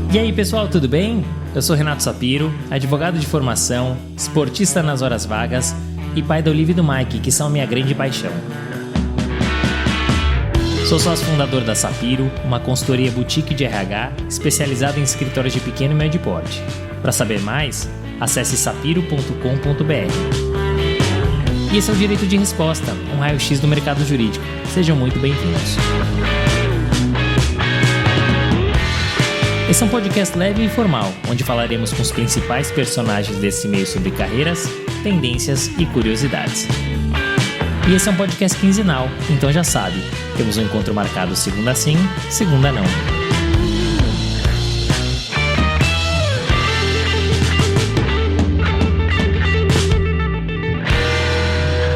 E aí pessoal, tudo bem? Eu sou Renato Sapiro, advogado de formação, esportista nas horas vagas e pai da Olivia e do Mike, que são minha grande paixão. Sou sócio fundador da Sapiro, uma consultoria boutique de RH especializada em escritórios de pequeno e médio porte. Para saber mais, acesse sapiro.com.br. E esse é o Direito de Resposta, um raio-x do mercado jurídico. Sejam muito bem-vindos. Esse é um podcast leve e informal, onde falaremos com os principais personagens desse meio sobre carreiras, tendências e curiosidades. E esse é um podcast quinzenal, então já sabe, temos um encontro marcado segunda sim, segunda não.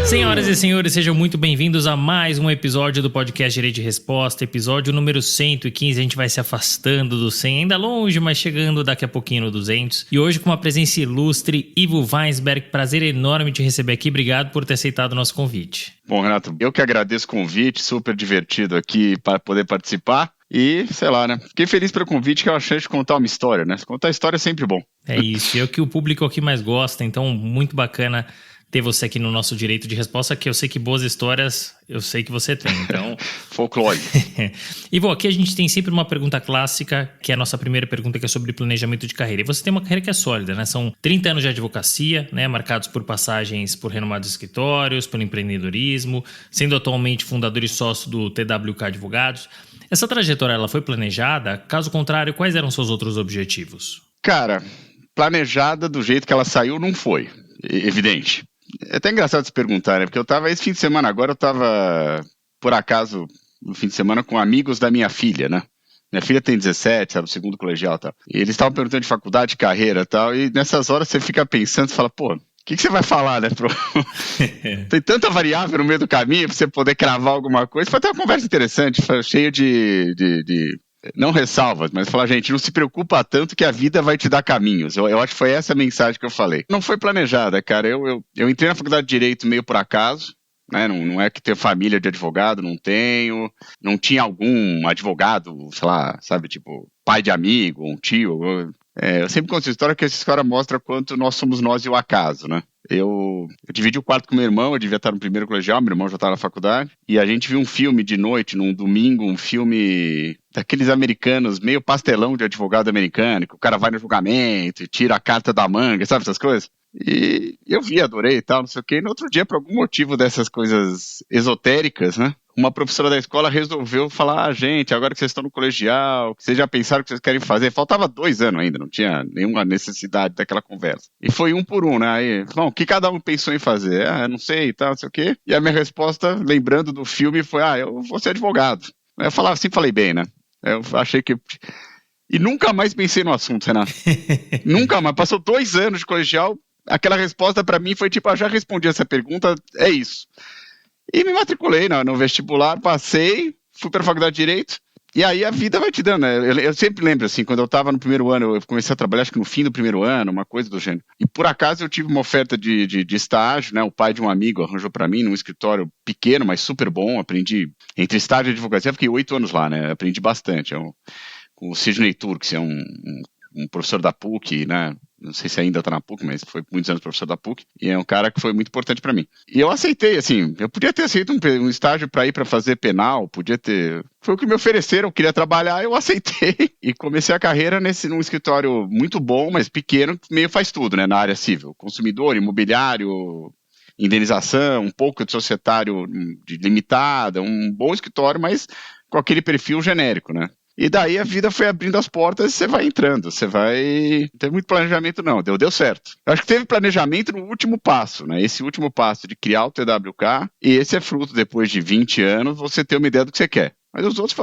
Senhoras e senhores, sejam muito bem-vindos a mais um episódio do podcast Direito de Resposta, episódio número 115. A gente vai se afastando do 100, ainda longe, mas chegando daqui a pouquinho no 200. E hoje com uma presença ilustre, Ivo Weinsberg. Prazer enorme te receber aqui. Obrigado por ter aceitado o nosso convite. Bom, Renato, eu que agradeço o convite, super divertido aqui para poder participar. E, sei lá, né? Fiquei feliz pelo convite, que é uma chance de contar uma história, né? Contar história é sempre bom. É isso, é o que o público aqui mais gosta, então muito bacana ter você aqui no nosso Direito de Resposta, que eu sei que boas histórias, eu sei que você tem, então... Folclore. E, bom, aqui a gente tem sempre uma pergunta clássica, que é a nossa primeira pergunta, que é sobre planejamento de carreira. E você tem uma carreira que é sólida, né? São 30 anos de advocacia, né? Marcados por passagens por renomados escritórios, pelo empreendedorismo, sendo atualmente fundador e sócio do TWK Advogados. Essa trajetória, ela foi planejada? Caso contrário, quais eram seus outros objetivos? Cara, planejada do jeito que ela saiu não foi, evidente. É até engraçado se perguntar, né? Porque esse fim de semana agora, eu tava, por acaso, no fim de semana com amigos da minha filha, né? Minha filha tem 17, sabe, segundo colegial e tal. E eles estavam perguntando de faculdade, de carreira e tal, e nessas horas você fica pensando, você fala, pô, o que você vai falar, né? Tem tanta variável no meio do caminho pra você poder cravar alguma coisa. Foi até uma conversa interessante, cheia de não ressalvas, mas falar, gente, não se preocupa tanto que a vida vai te dar caminhos. Eu acho que foi essa a mensagem que eu falei. Não foi planejada, cara. Eu entrei na faculdade de Direito meio por acaso, né? Não é que tenho família de advogado, não tenho. Não tinha algum advogado, sei lá, sabe, tipo, pai de amigo, um tio. Eu sempre conto essa história, porque essa história mostra quanto nós somos nós e o acaso, né? Eu dividi o quarto com meu irmão, eu devia estar no primeiro colegial, meu irmão já estava na faculdade, e a gente viu um filme de noite, num domingo, um filme daqueles americanos, meio pastelão de advogado americano, que o cara vai no julgamento e tira a carta da manga, sabe essas coisas? E eu vi, adorei e tal, não sei o quê, e no outro dia, por algum motivo dessas coisas esotéricas, né? Uma professora da escola resolveu falar, gente, agora que vocês estão no colegial, que vocês já pensaram o que vocês querem fazer, faltava 2 anos ainda, não tinha nenhuma necessidade daquela conversa. E foi um por um, né? Aí, bom, o que cada um pensou em fazer? Não sei e tal, não sei o quê. E a minha resposta, lembrando do filme, foi, eu vou ser advogado. Eu falava assim, falei bem, né? Eu achei que... E nunca mais pensei no assunto, Renato. Nunca mais. Passou 2 anos de colegial, aquela resposta pra mim foi tipo, já respondi essa pergunta, é isso. E me matriculei no vestibular, passei, fui para a faculdade de Direito, e aí a vida vai te dando, né? Eu sempre lembro, assim, quando eu estava no primeiro ano, eu comecei a trabalhar, acho que no fim do primeiro ano, uma coisa do gênero. E por acaso eu tive uma oferta de estágio, né? O pai de um amigo arranjou para mim, num escritório pequeno, mas super bom, aprendi, entre estágio e advocacia, fiquei 8 anos lá, né? Aprendi bastante. Com o Sidney Turks, é um professor da PUC, né? Não sei se ainda está na PUC, mas foi muitos anos professor da PUC, e é um cara que foi muito importante para mim. E eu aceitei, assim, eu podia ter aceito um estágio para ir para fazer penal, podia ter... Foi o que me ofereceram, eu queria trabalhar, eu aceitei, e comecei a carreira num escritório muito bom, mas pequeno, que meio faz tudo, né, na área civil. Consumidor, imobiliário, indenização, um pouco de societário de limitada, um bom escritório, mas com aquele perfil genérico, né. E daí a vida foi abrindo as portas e você vai entrando, você vai... Não teve muito planejamento não, deu certo. Eu acho que teve planejamento no último passo, né? Esse último passo de criar o TWK, e esse é fruto, depois de 20 anos, você ter uma ideia do que você quer. Mas os outros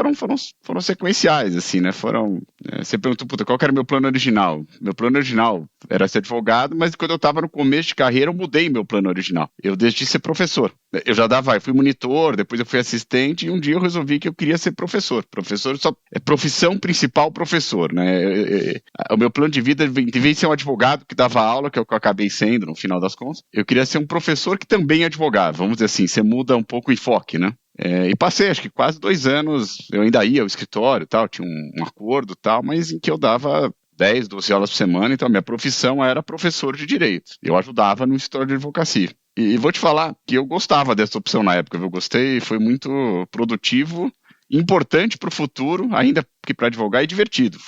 foram sequenciais, assim, né? Você perguntou, qual que era o meu plano original? Meu plano original era ser advogado, mas quando eu estava no começo de carreira, eu mudei meu plano original. Eu decidi ser professor. Eu fui monitor, depois eu fui assistente, e um dia eu resolvi que eu queria ser professor. Professor é profissão principal, professor, né? O meu plano de vida, em vez de ser um advogado que dava aula, que é o que eu acabei sendo, no final das contas, eu queria ser um professor que também advogava. Vamos dizer assim, você muda um pouco o enfoque, né? E passei, acho que quase 2 anos, eu ainda ia ao escritório, tal, tinha um acordo, tal, mas em que eu dava 10, 12 aulas por semana, então a minha profissão era professor de direito. Eu ajudava no escritório de advocacia. E vou te falar que eu gostava dessa opção na época, eu gostei, foi muito produtivo, importante para o futuro, ainda que para advogar, e divertido.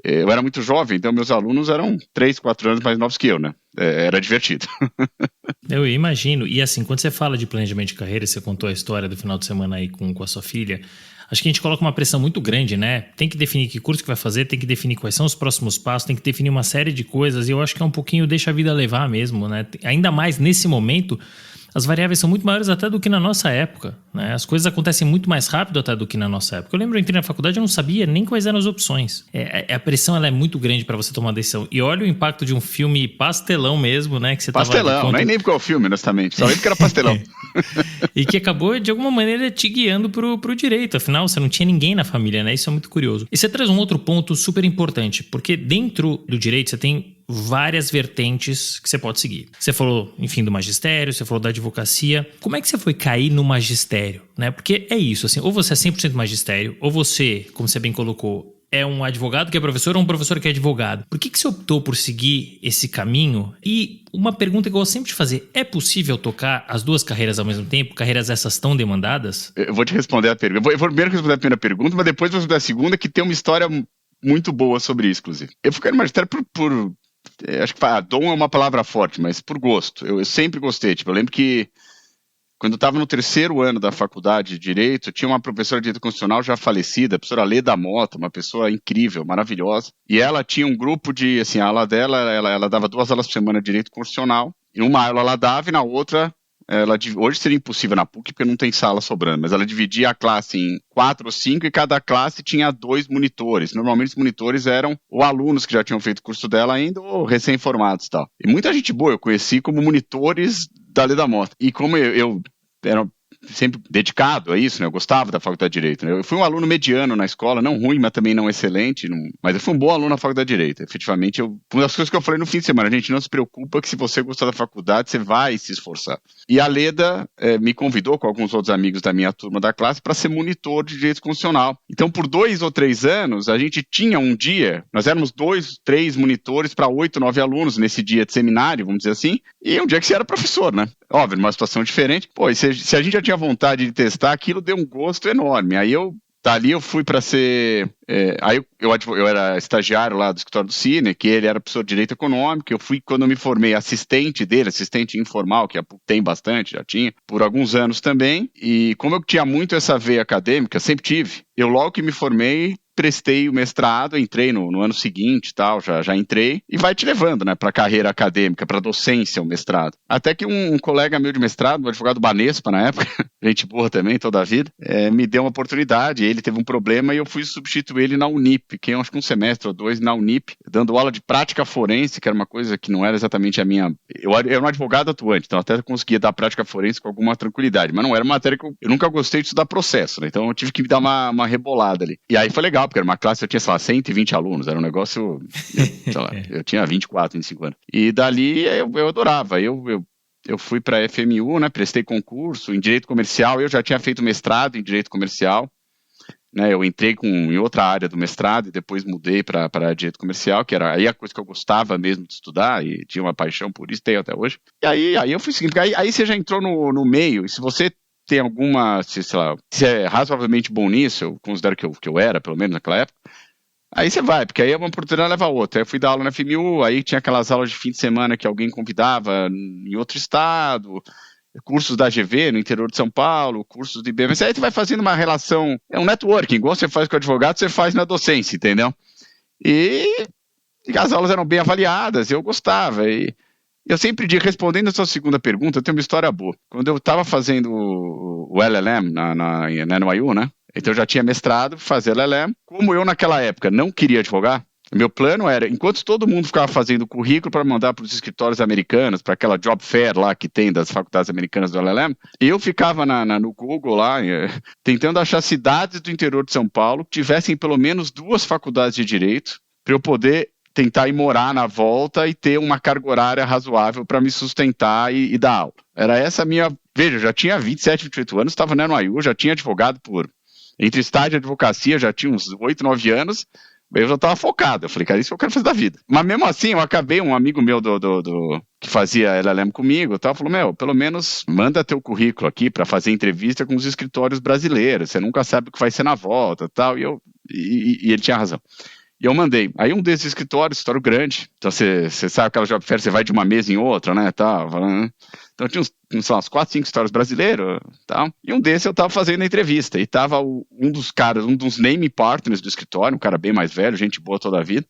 Eu era muito jovem, então meus alunos eram 3, 4 anos mais novos que eu, né? Era divertido. Eu imagino. E assim, quando você fala de planejamento de carreira, você contou a história do final de semana aí com a sua filha, acho que a gente coloca uma pressão muito grande, né? Tem que definir que curso que vai fazer, tem que definir quais são os próximos passos, tem que definir uma série de coisas, e eu acho que é um pouquinho deixa a vida levar mesmo, né? Ainda mais nesse momento, as variáveis são muito maiores até do que na nossa época, né? As coisas acontecem muito mais rápido até do que na nossa época. Eu lembro, eu entrei na faculdade, eu não sabia nem quais eram as opções. A pressão ela é muito grande para você tomar uma decisão. E olha o impacto de um filme pastelão mesmo, né? Que você pastelão, nem lembro qual é o filme, honestamente. Só lembro que era pastelão. E que acabou, de alguma maneira, te guiando pro direito. Afinal, você não tinha ninguém na família, né? Isso é muito curioso. E você traz um outro ponto super importante, porque dentro do direito você tem várias vertentes que você pode seguir. Você falou, enfim, do magistério, você falou da advocacia. Como é que você foi cair no magistério, né? Porque é isso, assim, ou você é 100% magistério, ou você, como você bem colocou, é um advogado que é professor ou um professor que é advogado. Por que você optou por seguir esse caminho? E uma pergunta que eu gosto sempre de fazer, é possível tocar as duas carreiras ao mesmo tempo? Carreiras essas tão demandadas? Eu vou te responder a pergunta. Eu vou primeiro responder a primeira pergunta, mas depois vou responder a segunda, que tem uma história muito boa sobre isso, inclusive. Eu fui cair no magistério por acho que dom é uma palavra forte, mas por gosto. Eu sempre gostei. Tipo, eu lembro que quando eu estava no 3º ano da faculdade de Direito, tinha uma professora de Direito Constitucional já falecida, a professora Leda Mota, uma pessoa incrível, maravilhosa. E ela tinha um grupo de, assim, a aula dela, ela dava 2 aulas por semana de Direito Constitucional. E numa aula ela dava e na outra, hoje seria impossível na PUC porque não tem sala sobrando, mas ela dividia a classe em 4 ou 5 e cada classe tinha 2 monitores. Normalmente os monitores eram ou alunos que já tinham feito o curso dela ainda ou recém-formados e tal. E muita gente boa eu conheci como monitores da Leda Mota. E como eu era sempre dedicado a isso, né? Eu gostava da faculdade de Direito, né? Eu fui um aluno mediano na escola, não ruim, mas também não excelente, mas eu fui um bom aluno na faculdade de Direito. Efetivamente, uma das coisas que eu falei no fim de semana, a gente não se preocupa que se você gostar da faculdade, você vai se esforçar. E a Leda me convidou, com alguns outros amigos da minha turma da classe, para ser monitor de Direito Constitucional. Então, por 2 ou 3 anos, a gente tinha um dia, nós éramos 2, 3 monitores para 8, 9 alunos nesse dia de seminário, vamos dizer assim, e um dia que você era professor, né? Óbvio, numa situação diferente. Pô, e se a gente já tinha vontade de testar, aquilo deu um gosto enorme. Aí dali eu fui para ser... aí eu era estagiário lá do escritório do Cine, que ele era professor de Direito Econômico. Eu fui, quando eu me formei, assistente dele, assistente informal, que tem bastante, já tinha, por alguns anos também. E como eu tinha muito essa veia acadêmica, sempre tive, eu logo que me formei, prestei o mestrado, entrei no ano seguinte e tal, já entrei, e vai te levando, né, para a carreira acadêmica, para docência, o mestrado. Até que um colega meu de mestrado, o advogado Banespa, na época, gente boa também, toda a vida, me deu uma oportunidade, ele teve um problema e eu fui substituir ele na Unip, que eu acho que um semestre ou 2 na Unip, dando aula de prática forense, que era uma coisa que não era exatamente a minha... Eu era um advogado atuante, então até conseguia dar prática forense com alguma tranquilidade, mas não era uma matéria que eu nunca gostei de estudar processo, né, então eu tive que dar uma rebolada ali. E aí foi legal, porque era uma classe, eu tinha, sei lá, 120 alunos, era um negócio, sei lá, eu tinha 24, 25 anos. E dali eu adorava, eu fui para a FMU, né, prestei concurso em Direito Comercial, eu já tinha feito mestrado em Direito Comercial, né, eu entrei em outra área do mestrado e depois mudei para Direito Comercial, que era aí a coisa que eu gostava mesmo de estudar e tinha uma paixão por isso, tenho até hoje. E aí eu fui seguindo, aí você já entrou no meio, e se você tem alguma, sei lá, se é razoavelmente bom nisso, eu considero que eu era, pelo menos naquela época, aí você vai, porque aí uma oportunidade leva a outra. Aí eu fui dar aula na FMU, aí tinha aquelas aulas de fim de semana que alguém convidava em outro estado, cursos da AGV no interior de São Paulo, cursos de IBM, aí você vai fazendo uma relação, é um networking, igual você faz com o advogado, você faz na docência, entendeu? E as aulas eram bem avaliadas, eu gostava, e eu sempre digo, respondendo a sua segunda pergunta, eu tenho uma história boa. Quando eu estava fazendo o LLM na NYU, né? Então eu já tinha mestrado, fazer LLM. Como eu naquela época não queria advogar, meu plano era, enquanto todo mundo ficava fazendo currículo para mandar para os escritórios americanos, para aquela job fair lá que tem das faculdades americanas do LLM, eu ficava no Google lá, tentando achar cidades do interior de São Paulo que tivessem pelo menos 2 faculdades de direito para eu poder tentar ir morar na volta e ter uma carga horária razoável para me sustentar e dar aula. Era essa a minha Veja, eu já tinha 27, 28 anos, estava na NYU, já tinha advogado entre estágio e advocacia, já tinha uns 8, 9 anos, eu já estava focado. Eu falei, cara, isso que eu quero fazer da vida. Mas mesmo assim, eu acabei, um amigo meu que fazia LLM comigo e tal, falou, pelo menos manda teu currículo aqui para fazer entrevista com os escritórios brasileiros, você nunca sabe o que vai ser na volta e tal, e ele tinha razão. E eu mandei. Aí um desses escritórios, escritório grande, então você sabe aquela job fair, você vai de uma mesa em outra, né, tal, então tinha uns 4, 5 histórios brasileiros, tal, e um desses eu tava fazendo a entrevista, e tava um dos caras, um dos name partners do escritório, um cara bem mais velho, gente boa toda a vida,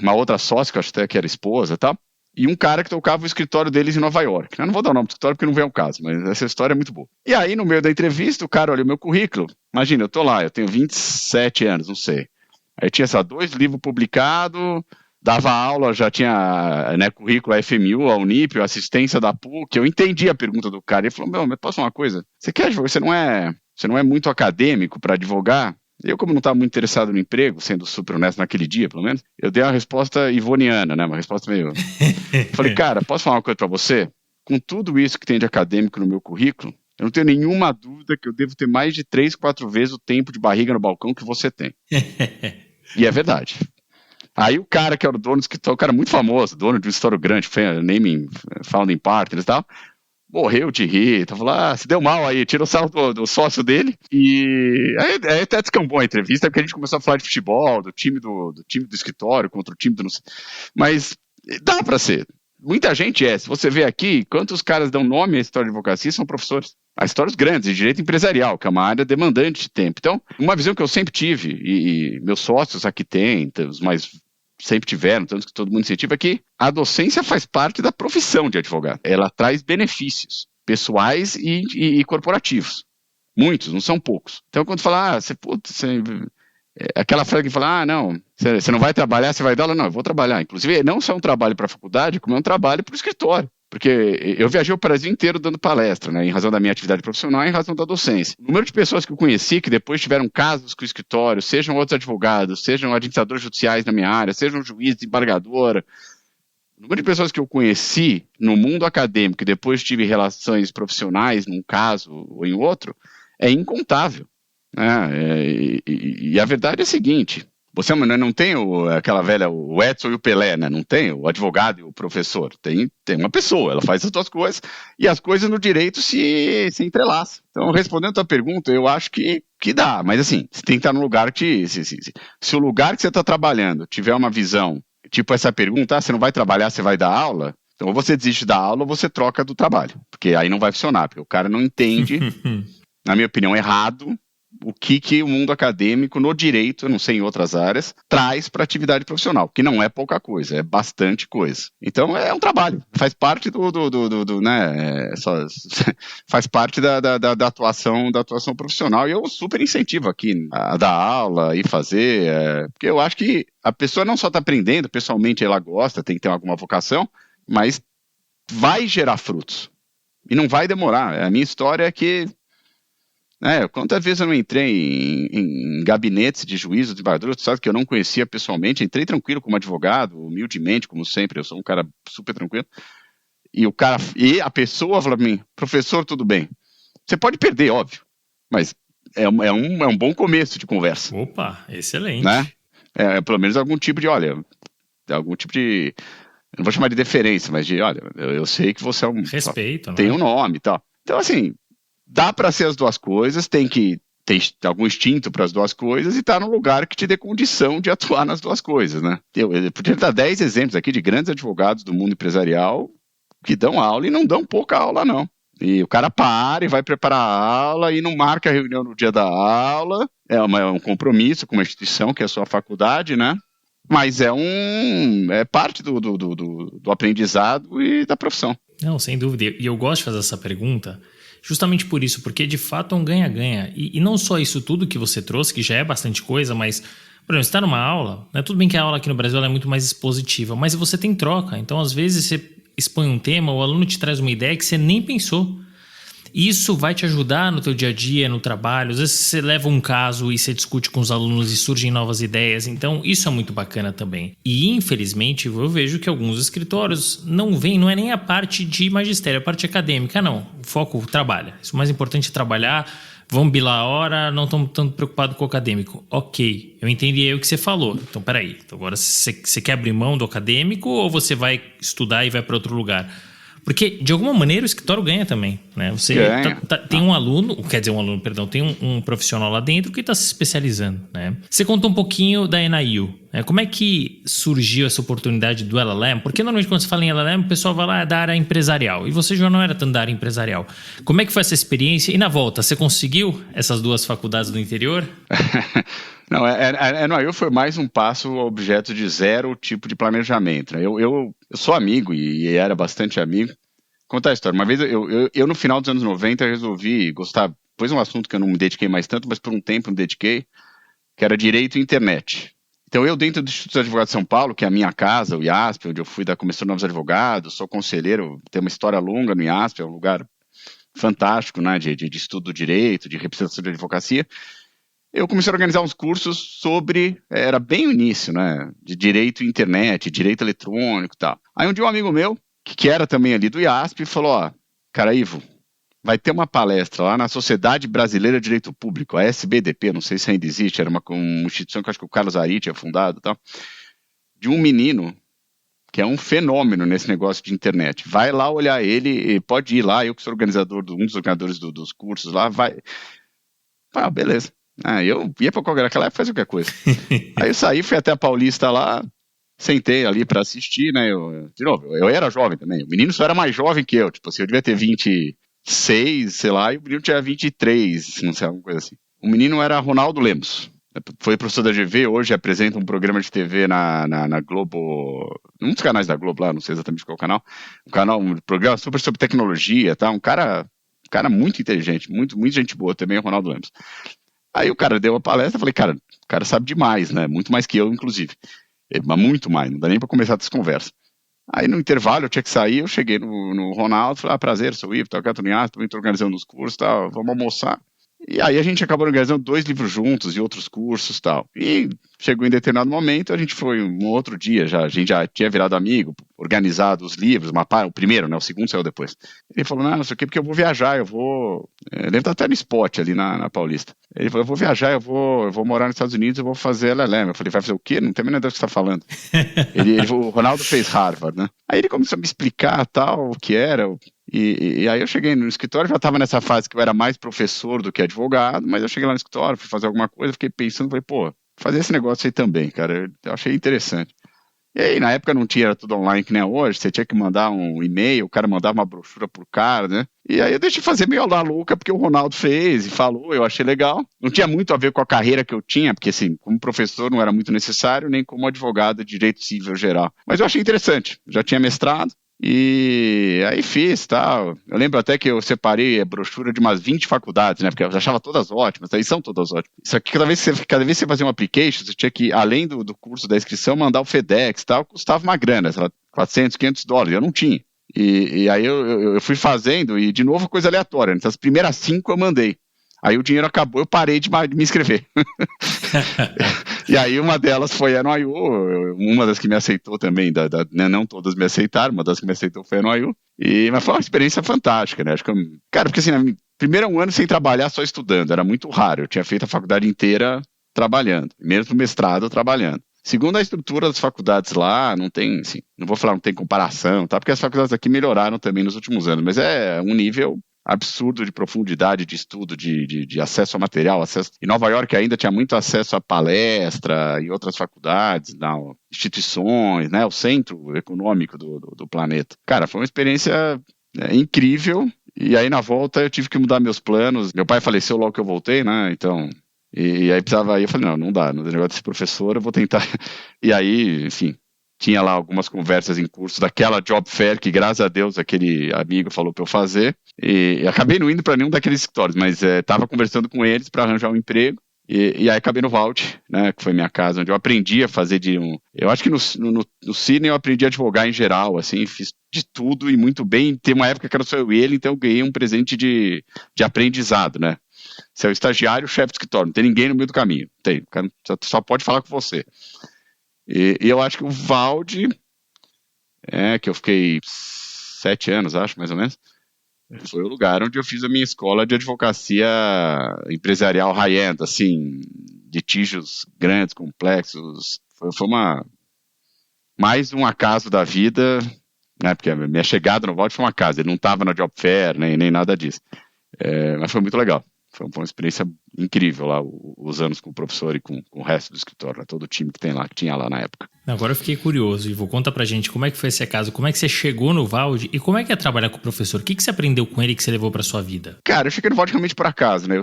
uma outra sócia, que eu acho até que era esposa, tal, e um cara que tocava o escritório deles em Nova York. Eu não vou dar o nome do escritório porque não vem ao caso, mas essa história é muito boa. E aí, no meio da entrevista, o cara olha o meu currículo, imagina, eu tô lá, eu tenho 27 anos, não sei. Aí tinha 2 livros publicados, dava aula, já tinha currículo, a FMU, a Unip, a assistência da PUC. Eu entendi a pergunta do cara. Ele falou, mas posso falar uma coisa? Você quer advogar? Você não é muito acadêmico para advogar? Eu, como não estava muito interessado no emprego, sendo super honesto naquele dia, pelo menos, eu dei uma resposta ivoniana, né? Uma resposta meio... Falei, cara, posso falar uma coisa para você? Com tudo isso que tem de acadêmico no meu currículo, eu não tenho nenhuma dúvida que eu devo ter mais de 3, 4 vezes o tempo de barriga no balcão que você tem. E é verdade. Aí o cara que era o dono do escritório, um cara muito famoso, dono de um escritório grande, naming, founding partners e tal, morreu de rir, falou, se deu mal aí, tirou o sarro do sócio dele, e aí até descambou a entrevista, porque a gente começou a falar de futebol, do time do escritório contra o time do... Mas dá pra ser. Muita gente se você vê aqui, quantos caras dão nome à história de advocacia são professores. Há histórias grandes de direito empresarial, que é uma área demandante de tempo. Então, uma visão que eu sempre tive, e meus sócios aqui têm, os mais sempre tiveram, tanto que todo mundo incentiva, é que a docência faz parte da profissão de advogado. Ela traz benefícios pessoais e corporativos. Muitos, não são poucos. Então, quando fala, aquela frase que fala, não, você não vai trabalhar, você vai dar aula? Não, eu vou trabalhar. Inclusive, não só um trabalho para a faculdade, como é um trabalho para o escritório. Porque eu viajei o Brasil inteiro dando palestra, né, em razão da minha atividade profissional e em razão da docência. O número de pessoas que eu conheci que depois tiveram casos com o escritório, sejam outros advogados, sejam administradores judiciais na minha área, sejam juiz, desembargador, o número de pessoas que eu conheci no mundo acadêmico e depois tive relações profissionais num caso ou em outro, é incontável. E a verdade é a seguinte, você não tem aquela velha, o Edson e o Pelé, né? Não tem o advogado e o professor, tem uma pessoa, ela faz as duas coisas e as coisas no direito se entrelaçam. Então, respondendo a tua pergunta, eu acho que dá, mas assim, você tem que estar no lugar que, se o lugar que você está trabalhando tiver uma visão, tipo essa pergunta, você não vai trabalhar, você vai dar aula, então ou você desiste da aula ou você troca do trabalho, porque aí não vai funcionar, porque o cara não entende, na minha opinião, errado, o que o mundo acadêmico no direito, eu não sei em outras áreas, traz para a atividade profissional, que não é pouca coisa, é bastante coisa. Então é um trabalho, faz parte faz parte da atuação profissional, e eu super incentivo aqui a dar aula e fazer, porque eu acho que a pessoa não só está aprendendo, pessoalmente ela gosta, tem que ter alguma vocação, mas vai gerar frutos. E não vai demorar. A minha história é que quantas vezes eu não entrei em gabinetes de juízo, de desembargador, sabe, que eu não conhecia pessoalmente, entrei tranquilo como advogado, humildemente, como sempre, eu sou um cara super tranquilo, e a pessoa fala para mim, professor, tudo bem? Você pode perder, óbvio, mas é um bom começo de conversa. Opa, excelente. Né? Pelo menos algum tipo de, não vou chamar de deferência, mas eu sei que você é respeito, tem um nome e tal. Então, assim, dá para ser as duas coisas, tem que ter algum instinto para as duas coisas e estar num lugar que te dê condição de atuar nas duas coisas, né? Eu podia dar 10 exemplos aqui de grandes advogados do mundo empresarial que dão aula e não dão pouca aula, não. E o cara para e vai preparar a aula e não marca a reunião no dia da aula, é um compromisso com uma instituição que é a sua faculdade, né? Mas é parte do aprendizado e da profissão. Não, sem dúvida. E eu gosto de fazer essa pergunta justamente por isso, porque de fato é um ganha-ganha. E não só isso tudo que você trouxe, que já é bastante coisa, mas, por exemplo, você está numa aula, né? Tudo bem que a aula aqui no Brasil ela é muito mais expositiva, mas você tem troca. Então, às vezes, você expõe um tema, o aluno te traz uma ideia que você nem pensou. E isso vai te ajudar no teu dia a dia, no trabalho. Às vezes você leva um caso e você discute com os alunos e surgem novas ideias. Então, isso é muito bacana também. E, infelizmente, eu vejo que alguns escritórios não é nem a parte de magistério, a parte acadêmica, não. O foco trabalha. O mais importante é trabalhar. Vamos bilar a hora, não estamos tanto preocupados com o acadêmico. Ok, eu entendi aí o que você falou. Então, peraí. Então, agora você quer abrir mão do acadêmico ou você vai estudar e vai para outro lugar? Porque, de alguma maneira, o escritório ganha também, né? Você tem um aluno, tem um profissional lá dentro que está se especializando, né? Você contou um pouquinho da NIU, né? Como é que surgiu essa oportunidade do LLM? Porque normalmente quando você fala em LLM, o pessoal vai lá da área empresarial, e você já não era tanto da área empresarial. Como é que foi essa experiência? E na volta, você conseguiu essas 2 faculdades do interior? Não, a NIU foi mais um passo objeto de zero tipo de planejamento, né? Eu sou amigo e era bastante amigo. Contar a história. Uma vez eu no final dos anos 90 resolvi gostar, pois um assunto que eu não me dediquei mais tanto, mas por um tempo me dediquei, que era direito e internet. Então eu dentro do Instituto de Advogado de São Paulo, que é a minha casa, o IASP, onde eu fui da Comissão de Novos Advogados, sou conselheiro, tenho uma história longa no IASP, é um lugar fantástico, né, de estudo do direito, de representação de advocacia. Eu comecei a organizar uns cursos sobre, era bem o início, né, de direito e internet, direito eletrônico e tal. Aí um dia um amigo meu, que era também ali do IASP, falou, ó, cara, Ivo, vai ter uma palestra lá na Sociedade Brasileira de Direito Público, a SBDP, não sei se ainda existe, era uma instituição que acho que o Carlos Ari tinha fundado e tal, de um menino que é um fenômeno nesse negócio de internet. Vai lá olhar ele, pode ir lá, eu que sou organizador, um dos organizadores dos cursos lá, vai. Ah, beleza. Eu ia para aquela época fazer qualquer coisa. Aí eu saí, fui até a Paulista lá, sentei ali para assistir, né? De novo, eu era jovem também. O menino só era mais jovem que eu, tipo assim, eu devia ter 26, sei lá, e o menino tinha 23, não sei, alguma coisa assim. O menino era Ronaldo Lemos. Foi professor da GV, hoje apresenta um programa de TV na Globo, um dos canais da Globo lá, não sei exatamente qual canal, um programa super sobre tecnologia, tá? Um cara muito inteligente, muito gente boa também, o Ronaldo Lemos. Aí o cara deu a palestra, eu falei, cara, o cara sabe demais, né? Muito mais que eu, inclusive. Mas muito mais, não dá nem pra começar essa conversa. Aí no intervalo eu tinha que sair, eu cheguei no Ronaldo, falei, prazer, sou o Ivo, estou organizando os cursos, tá, vamos almoçar. E aí a gente acabou organizando 2 livros juntos e outros cursos e tal. E chegou em determinado momento, a gente foi um outro dia, a gente já tinha virado amigo, organizado os livros, o primeiro, né, o segundo saiu depois. Ele falou, não sei o que, porque eu vou viajar, ele tá até no Spot ali na Paulista. Ele falou, eu vou viajar, eu vou morar nos Estados Unidos, eu vou fazer LLM. Eu falei, vai fazer o quê? Não tem a menor ideia do que você tá falando. O Ronaldo fez Harvard, né? Aí ele começou a me explicar tal, o que era, e aí eu cheguei no escritório, já estava nessa fase que eu era mais professor do que advogado, mas eu cheguei lá no escritório, fui fazer alguma coisa, fiquei pensando, falei, pô, fazer esse negócio aí também, cara, eu achei interessante. E aí, na época não tinha, era tudo online que nem hoje, você tinha que mandar um e-mail, o cara mandava uma brochura por cara, né? E aí eu deixei fazer meio da louca, porque o Ronaldo fez e falou, eu achei legal. Não tinha muito a ver com a carreira que eu tinha, porque assim, como professor não era muito necessário, nem como advogado de direito civil geral. Mas eu achei interessante, já tinha mestrado. E aí fiz, tal. Eu lembro até que eu separei a brochura de umas 20 faculdades, né? Porque eu achava todas ótimas, aí são todas ótimas. Só que cada vez que você fazia um application, você tinha que, além do curso da inscrição, mandar o FedEx e tal, custava uma grana, sei lá, $400, $500, eu não tinha. E aí eu fui fazendo, e de novo coisa aleatória, né? Então, as primeiras 5 eu mandei. Aí o dinheiro acabou, eu parei de me inscrever. E aí uma delas foi a NIU, uma das que me aceitou também, né, não todas me aceitaram, uma das que me aceitou foi a NIU, mas foi uma experiência fantástica, né? Acho que cara, porque assim, primeiro um ano sem trabalhar, só estudando, era muito raro, eu tinha feito a faculdade inteira trabalhando, mesmo mestrado trabalhando. Segundo a estrutura das faculdades lá, não tem, assim, não vou falar não tem comparação, tá? Porque as faculdades aqui melhoraram também nos últimos anos, mas é um nível absurdo de profundidade de estudo, de acesso a material, Em Nova York ainda tinha muito acesso a palestra e outras faculdades, instituições, né, o centro econômico do planeta. Cara, foi uma experiência incrível, e aí na volta eu tive que mudar meus planos. Meu pai faleceu logo que eu voltei, né, então... E aí eu falei, não dá, no negócio desse professor eu vou tentar... E aí, enfim... Tinha lá algumas conversas em curso daquela job fair que, graças a Deus, aquele amigo falou para eu fazer. E acabei não indo para nenhum daqueles escritórios, mas estava conversando com eles para arranjar um emprego. E aí acabei no Vault, né, que foi minha casa, onde eu aprendi a fazer Eu acho que no Cine eu aprendi a advogar em geral, assim, fiz de tudo e muito bem. Tem uma época que era só eu e ele, então eu ganhei um presente de aprendizado, né? Você é o estagiário, o chefe do escritório, não tem ninguém no meio do caminho. Tem, o cara só pode falar com você. E eu acho que o Valde, que eu fiquei 7 anos, acho, mais ou menos, foi o lugar onde eu fiz a minha escola de advocacia empresarial high-end, assim, litígios grandes, complexos. Foi mais um acaso da vida, né? Porque a minha chegada no Vault foi um acaso. Ele não estava na Job Fair, nem nada disso. Mas foi muito legal. Foi uma experiência incrível lá, os anos com o professor e com o resto do escritório, né? Todo o time que tinha lá na época. Agora eu fiquei curioso, Ivo. Conta pra gente como é que foi esse caso, como é que você chegou no Valde e como é que é trabalhar com o professor? O que você aprendeu com ele que você levou pra sua vida? Cara, eu cheguei no Vault realmente por acaso, né?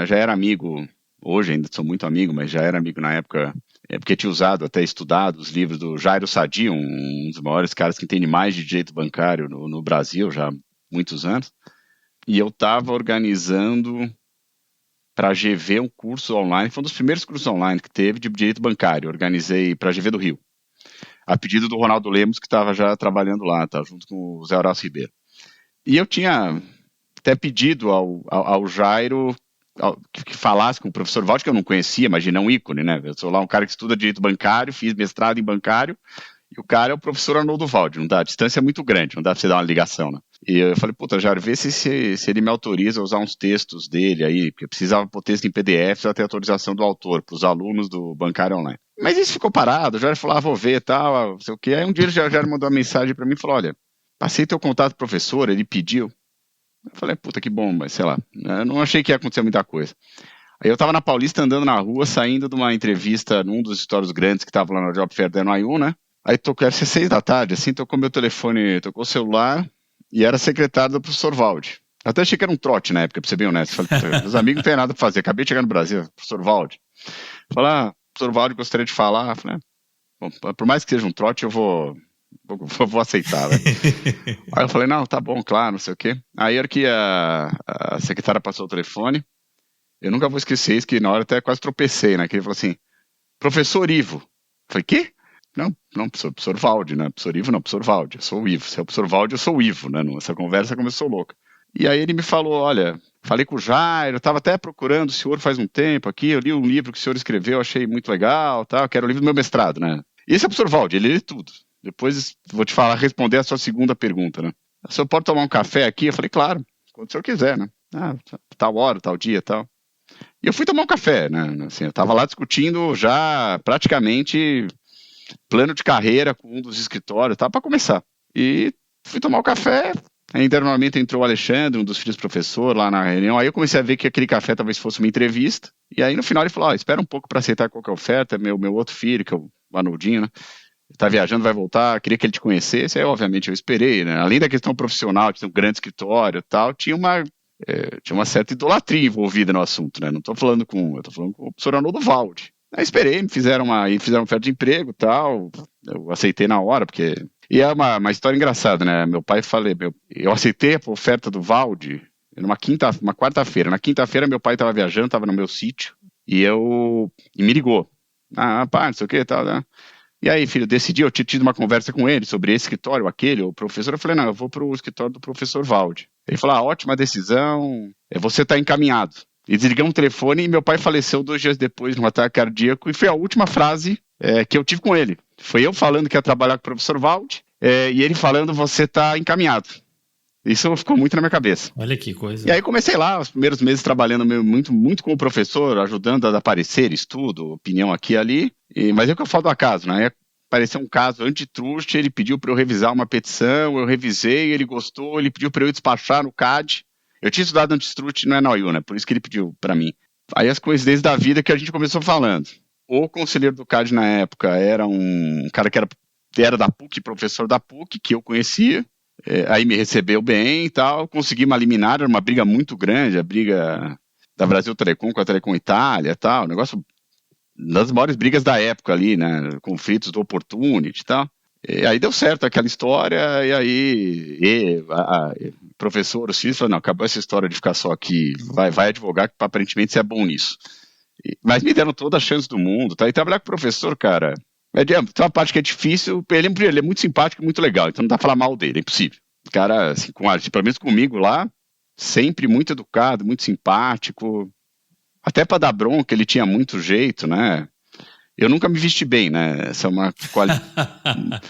Já era amigo, hoje ainda sou muito amigo, mas já era amigo na época, porque tinha usado, até estudado os livros do Jairo Sadi, um dos maiores caras que entende mais de direito bancário no Brasil já há muitos anos. E eu estava organizando para a GV um curso online, foi um dos primeiros cursos online que teve de direito bancário, organizei para a GV do Rio, a pedido do Ronaldo Lemos, que estava já trabalhando lá, tá, junto com o Zé Horácio Ribeiro. E eu tinha até pedido ao Jairo que falasse com o professor Valde, que eu não conhecia, imagina, um ícone, né? Eu sou lá um cara que estuda direito bancário, fiz mestrado em bancário, e o cara é o professor Arnoldo Valde, não dá, a distância é muito grande, não dá pra você dar uma ligação, né? E eu falei, puta, Jairo, vê se ele me autoriza a usar uns textos dele aí, porque precisava pôr texto em PDF para ter autorização do autor, para os alunos do bancário online. Mas isso ficou parado, o Jairo falou, vou ver e tal, não sei o quê. Aí um dia o Jairo mandou uma mensagem para mim e falou, olha, passei teu contato pro professor, ele pediu. Eu falei, puta, que bom, mas sei lá, eu não achei que ia acontecer muita coisa. Aí eu tava na Paulista andando na rua, saindo de uma entrevista num dos escritórios grandes que tava lá na Job Fair da NYU, né? Aí tocou, era 6 da tarde, assim, tocou meu telefone, tocou o celular e era secretário do professor Valde. Eu até achei que era um trote na época, pra ser bem honesto. Falei, meus amigos não tem nada pra fazer, acabei de chegar no Brasil, professor Valde. Falei, professor Valde, gostaria de falar. Falei, bom, por mais que seja um trote, eu vou aceitar, né? Aí eu falei, não, tá bom, claro, não sei o quê. Aí era que a secretária passou o telefone, eu nunca vou esquecer isso, que na hora até quase tropecei, né? Que ele falou assim, professor Ivo. Eu falei, quê? Não, professor Valde, né? Professor Ivo não, professor Valde, eu sou o Ivo. Se é o professor Valde, eu sou o Ivo, né? Essa conversa começou louca. E aí ele me falou, olha, falei com o Jairo, eu tava até procurando o senhor faz um tempo aqui, eu li um livro que o senhor escreveu, achei muito legal, tá? Que era o livro do meu mestrado, né? E esse é o professor Valde, ele lê tudo. Depois vou te falar, responder a sua segunda pergunta, né? O senhor pode tomar um café aqui? Eu falei, claro, quando o senhor quiser, né? Tal hora, tal dia, tal. E eu fui tomar um café, né? Assim, eu tava lá discutindo já praticamente plano de carreira com um dos escritórios, tá, para começar. E fui tomar o café, aí internamente entrou o Alexandre, um dos filhos do professor, lá na reunião, aí eu comecei a ver que aquele café talvez fosse uma entrevista, e aí no final ele falou, espera um pouco para aceitar qualquer oferta, meu outro filho, que é o Arnoldinho, né, tá viajando, vai voltar, queria que ele te conhecesse, aí obviamente eu esperei, né, além da questão profissional, de ter um grande escritório e tal, tinha uma certa idolatria envolvida no assunto, né, eu tô falando com o professor Arnoldo Valde. Aí esperei, me fizeram uma oferta de emprego e tal, eu aceitei na hora, porque... E é uma história engraçada, né? Meu pai eu aceitei a oferta do Valde uma quarta-feira. Na quinta-feira meu pai estava viajando, estava no meu sítio, e me ligou. Pá, não sei o que e tal, né? E aí, filho, decidi, eu tinha tido uma conversa com ele sobre esse escritório, aquele, o professor, eu falei, não, eu vou pro escritório do professor Valde. Ele falou, ótima decisão, você está encaminhado. E desligamos o telefone e meu pai faleceu 2 dias depois de um ataque cardíaco e foi a última frase que eu tive com ele. Foi eu falando que ia trabalhar com o professor Valde e ele falando, você está encaminhado. Isso ficou muito na minha cabeça. Olha que coisa. E aí comecei lá, os primeiros meses trabalhando muito, muito com o professor, ajudando a dar parecer, estudo, opinião aqui e ali. Mas é o que eu falo do acaso, né? Apareceu um caso antitrust, ele pediu para eu revisar uma petição, eu revisei, ele gostou, ele pediu para eu despachar no CAD. Eu tinha estudado antitrust no NYU, né? Por isso que ele pediu para mim. Aí as coincidências da vida que a gente começou falando. O conselheiro do CAD na época era um cara que era da PUC, professor da PUC, que eu conhecia. Aí me recebeu bem e tal. Consegui uma liminar, era uma briga muito grande, a briga da Brasil Telecom com a Telecom Itália e tal. Negócio das maiores brigas da época ali, né? Conflitos do Opportunity e tal. E aí deu certo aquela história, e aí o professor, o Cícero, falou, não, acabou essa história de ficar só aqui, vai advogar, que aparentemente você é bom nisso. Mas me deram toda a chance do mundo, tá? E trabalhar com professor, cara, tem uma parte que é difícil, ele é muito simpático e muito legal, então não dá pra falar mal dele, é impossível. O cara, assim, pelo menos comigo lá, sempre muito educado, muito simpático, até pra dar bronca ele tinha muito jeito, né? Eu nunca me vesti bem, né? Essa é uma qualidade.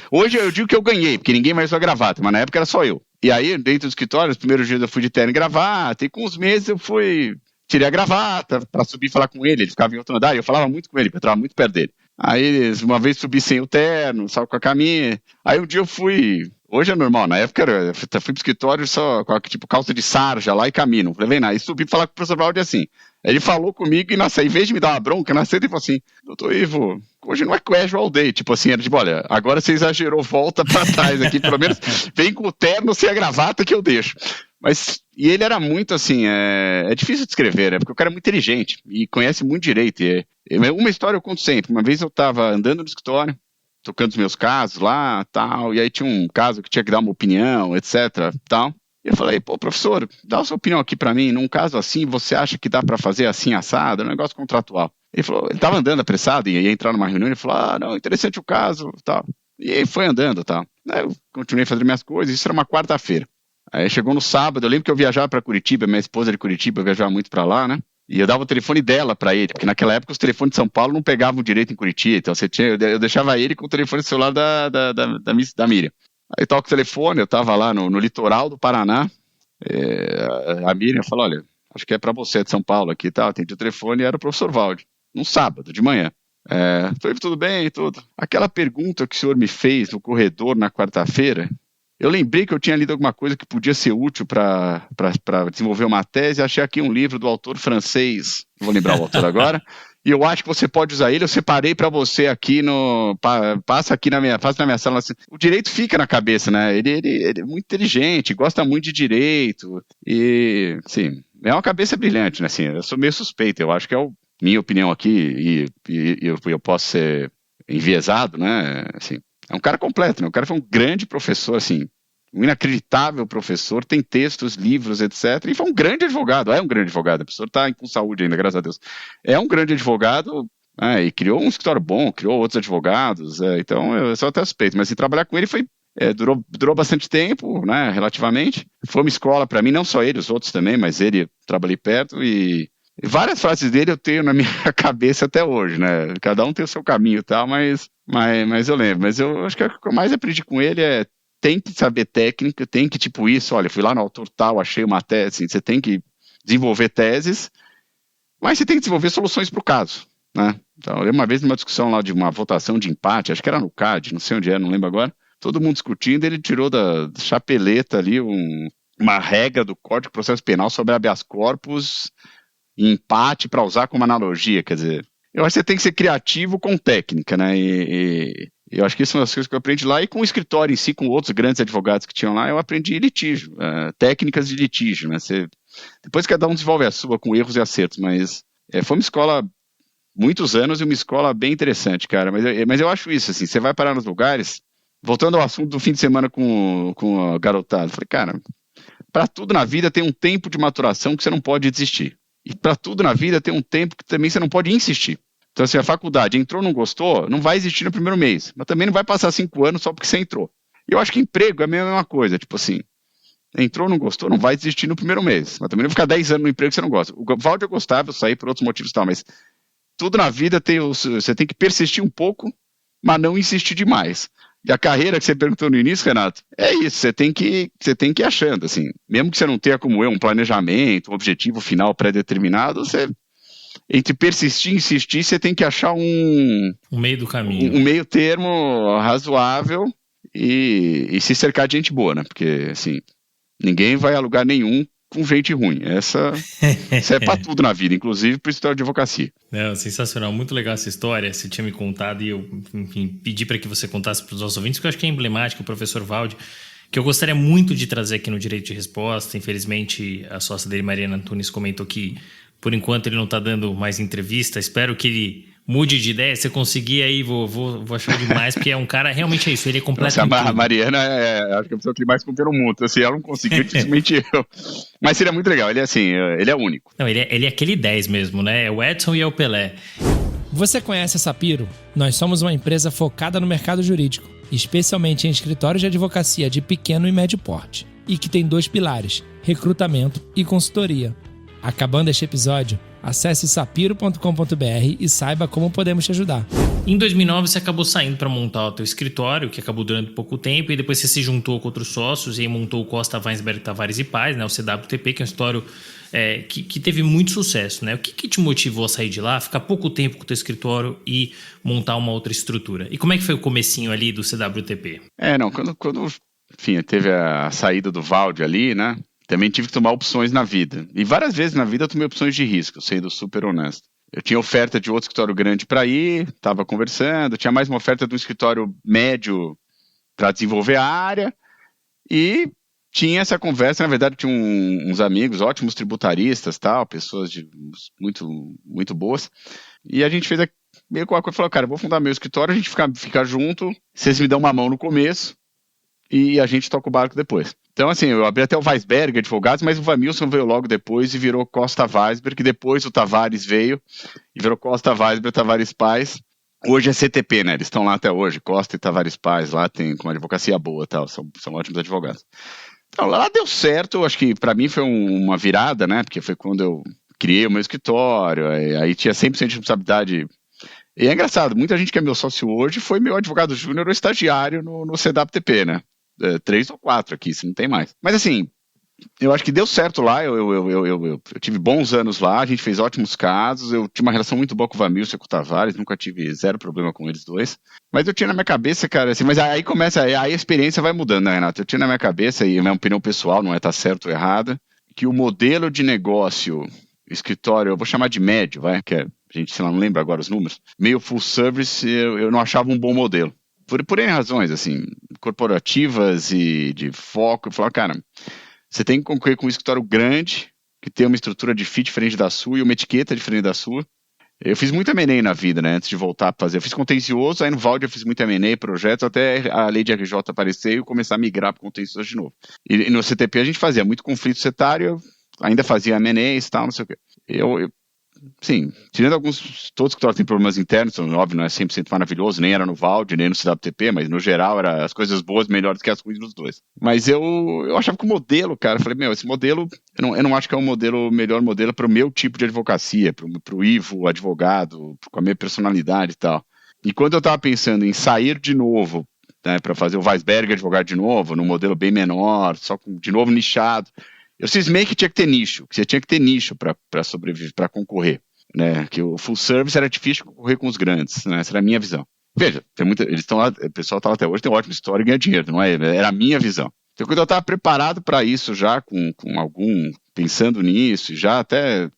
Hoje eu digo que eu ganhei, porque ninguém mais usa gravata, mas na época era só eu. E aí, dentro do escritório, os primeiros dias eu fui de terno e gravata, e com uns meses eu tirei a gravata pra subir e falar com ele ficava em outro andar, e eu falava muito com ele, porque eu estava muito perto dele. Aí, uma vez subi sem o terno, só com a caminha. Aí um dia eu fui. Hoje é normal, na época eu fui pro escritório só com tipo calça de sarja lá e caminho. Não levei nada. E subi pra falar com o professor Valde assim. Aí ele falou comigo e em vez de me dar uma bronca, na saída ele falou assim: doutor Ivo, hoje não é casual day. Tipo assim, era tipo, olha, agora você exagerou, volta pra trás aqui, pelo menos vem com o terno sem a gravata que eu deixo. E ele era muito assim, é difícil de descrever, né? Porque o cara é muito inteligente e conhece muito direito. Uma história eu conto sempre. Uma vez eu tava andando no escritório, tocando os meus casos lá, tal, e aí tinha um caso que tinha que dar uma opinião, etc, tal. E eu falei, pô, professor, dá a sua opinião aqui pra mim, num caso assim, você acha que dá pra fazer assim, assado? É um negócio contratual. Ele falou, ele tava andando apressado, ia entrar numa reunião, ele falou, não, interessante o caso, tal. E aí foi andando, tal. Aí eu continuei fazendo minhas coisas, isso era uma quarta-feira. Aí chegou no sábado, eu lembro que eu viajava pra Curitiba, minha esposa é de Curitiba, eu viajava muito pra lá, né? E eu dava o telefone dela pra ele, porque naquela época os telefones de São Paulo não pegavam direito em Curitiba, então eu deixava ele com o telefone celular da Miriam. Aí toca o telefone, eu tava lá no litoral do Paraná, a Miriam falou, olha, acho que é pra você de São Paulo aqui e tal, atendi o telefone e era o professor Valde, num sábado de manhã. Falei, tudo bem, tudo. Aquela pergunta que o senhor me fez no corredor na quarta-feira, eu lembrei que eu tinha lido alguma coisa que podia ser útil para desenvolver uma tese, achei aqui um livro do autor francês, não vou lembrar o autor agora, e eu acho que você pode usar ele, eu separei para você aqui passa na minha sala, assim. O direito fica na cabeça, né, ele é muito inteligente, gosta muito de direito, e, assim, é uma cabeça brilhante, né, assim, eu sou meio suspeito, eu acho que minha opinião aqui, e eu posso ser enviesado, né, assim, é um cara completo, né? O cara foi um grande professor, assim, um inacreditável professor, tem textos, livros, etc. E foi um grande advogado, é um grande advogado. A pessoa está com saúde ainda, graças a Deus. É um grande advogado, e criou um escritório bom, criou outros advogados, então eu sou até suspeito. Mas trabalhar com ele durou bastante tempo, né, relativamente. Foi uma escola para mim, não só ele, os outros também, mas ele, trabalhei perto e várias frases dele eu tenho na minha cabeça até hoje, né? Cada um tem o seu caminho e tal, mas eu lembro. Mas eu acho que o que eu mais aprendi com ele tem que saber técnica, tem que, tipo, isso, olha, fui lá no autor tal, achei uma tese, assim, você tem que desenvolver teses, mas você tem que desenvolver soluções para o caso, né? Então, eu lembro uma vez numa discussão lá de uma votação de empate, acho que era no CAD, não sei onde é, não lembro agora, todo mundo discutindo, ele tirou da chapeleta ali uma regra do Código de Processo Penal sobre habeas corpus, empate para usar como analogia, quer dizer, eu acho que você tem que ser criativo com técnica, né, e eu acho que isso é uma das coisas que eu aprendi lá, e com o escritório em si, com outros grandes advogados que tinham lá, eu aprendi litígio, técnicas de litígio, né, depois cada um desenvolve a sua com erros e acertos, mas foi uma escola, muitos anos, e uma escola bem interessante, cara, mas eu acho isso, assim, você vai parar nos lugares, voltando ao assunto do fim de semana com a garotada, eu falei, cara, para tudo na vida tem um tempo de maturação que você não pode desistir. E para tudo na vida tem um tempo que também você não pode insistir. Então, assim, a faculdade entrou, não gostou, não vai existir no primeiro mês. Mas também não vai passar 5 anos só porque você entrou. E eu acho que emprego é a mesma coisa. Tipo assim, entrou, não gostou, não vai existir no primeiro mês. Mas também não vai ficar 10 anos no emprego que você não gosta. O Valde eu gostava, eu saí por outros motivos e tal, mas tudo na vida você tem que persistir um pouco, mas não insistir demais. E a carreira que você perguntou no início, Renato, é isso, você tem que ir achando, assim, mesmo que você não tenha como eu um planejamento, um objetivo final pré-determinado, entre persistir e insistir, você tem que achar um meio do caminho, um meio termo razoável e se cercar de gente boa, né, porque, assim, ninguém vai a lugar nenhum com gente ruim. Essa é pra tudo na vida, inclusive pro história de advocacia. Não, sensacional, muito legal essa história. Você tinha me contado e eu, enfim, pedi para que você contasse para os nossos ouvintes, porque eu acho que é emblemático, o professor Valde, que eu gostaria muito de trazer aqui no Direito de Resposta. Infelizmente, a sócia dele, Mariana Antunes, comentou que, por enquanto, ele não está dando mais entrevista. Espero que ele mude de ideia, você conseguir aí, vou achar demais, porque é um cara, realmente é isso, ele é completo. A Mariana acho que é a pessoa que mais confia no mundo. Assim, ela não conseguiu, dificilmente eu. Mas seria muito legal, ele é assim, ele é único. Não, ele é aquele 10 mesmo, né? É o Edson e é o Pelé. Você conhece a Sapiro? Nós somos uma empresa focada no mercado jurídico, especialmente em escritórios de advocacia de pequeno e médio porte, e que tem 2 pilares, recrutamento e consultoria. Acabando este episódio, acesse sapiro.com.br e saiba como podemos te ajudar. Em 2009 você acabou saindo para montar o teu escritório, que acabou durando pouco tempo, e depois você se juntou com outros sócios e aí montou o Costa Weinsberg Tavares e Paz, né, o CWTP, que é um escritório que teve muito sucesso, né? O que te motivou a sair de lá, ficar pouco tempo com o teu escritório e montar uma outra estrutura? E como é que foi o comecinho ali do CWTP? Quando enfim, teve a saída do Valde ali, né? Também tive que tomar opções na vida. E várias vezes na vida eu tomei opções de risco, sendo super honesto. Eu tinha oferta de outro escritório grande para ir, estava conversando, tinha mais uma oferta de um escritório médio para desenvolver a área, e tinha essa conversa. Na verdade, tinha uns amigos, ótimos tributaristas, tal, pessoas muito, muito boas, e a gente fez meio com a coisa, falou, cara, eu vou fundar meu escritório, a gente fica junto, vocês me dão uma mão no começo, e a gente toca o barco depois. Então, assim, eu abri até o Weisberg Advogados, mas o Vanilson veio logo depois e virou Costa Weisberg, depois o Tavares veio e virou Costa Weisberg Tavares Paz. Hoje é CTP, né? Eles estão lá até hoje, Costa e Tavares Paz, lá tem uma advocacia boa, tal, são ótimos advogados. Então, lá deu certo, acho que para mim foi uma virada, né? Porque foi quando eu criei o meu escritório, aí tinha 100% de responsabilidade. E é engraçado, muita gente que é meu sócio hoje foi meu advogado júnior ou estagiário no CWTP, né? 3 ou 4 aqui, se não tem mais. Mas assim, eu acho que deu certo lá, eu tive bons anos lá, a gente fez ótimos casos, eu tinha uma relação muito boa com o Vanilson e com o Tavares, nunca tive zero problema com eles dois. Mas eu tinha na minha cabeça, cara, assim, mas aí começa, aí a experiência vai mudando, né, Renato? Eu tinha na minha cabeça, e é uma opinião pessoal, não é tá certo ou errada, que o modelo de negócio, escritório, eu vou chamar de médio, que a gente, sei lá, não lembra agora os números, meio full service, eu não achava um bom modelo. Por N razões, assim, corporativas e de foco. Eu falava, cara, você tem que concorrer com um escritório grande, que tem uma estrutura de FII diferente da sua e uma etiqueta diferente da sua. Eu fiz muito M&A na vida, né, antes de voltar a fazer. Eu fiz contencioso, aí no Valde eu fiz muito M&A, projetos, até a lei de RJ aparecer e eu começar a migrar para contencioso de novo. E no CTP a gente fazia muito conflito setário, ainda fazia M&A e tal, não sei o quê. Sim, tirando todos que têm problemas internos, então, óbvio, não é 100% maravilhoso, nem era no Valde, nem no CWTP, mas no geral era as coisas boas melhores que as ruins dos dois. Mas eu achava que o modelo, cara, eu falei, esse modelo, eu não acho que é o melhor modelo para o meu tipo de advocacia, para o Ivo, advogado, com a minha personalidade e tal. E quando eu estava pensando em sair de novo, né, para fazer o Weisberg advogado de novo, num modelo bem menor, só de novo nichado, eu cismei que tinha que ter nicho, que você tinha que ter nicho para sobreviver, para concorrer, né? Que o full service era difícil concorrer com os grandes, né? Essa era a minha visão. Veja, eles estão lá, o pessoal está lá até hoje, tem uma ótima história e ganha dinheiro, não é? Era a minha visão. Então, quando eu estava preparado para isso já, pensando nisso, já até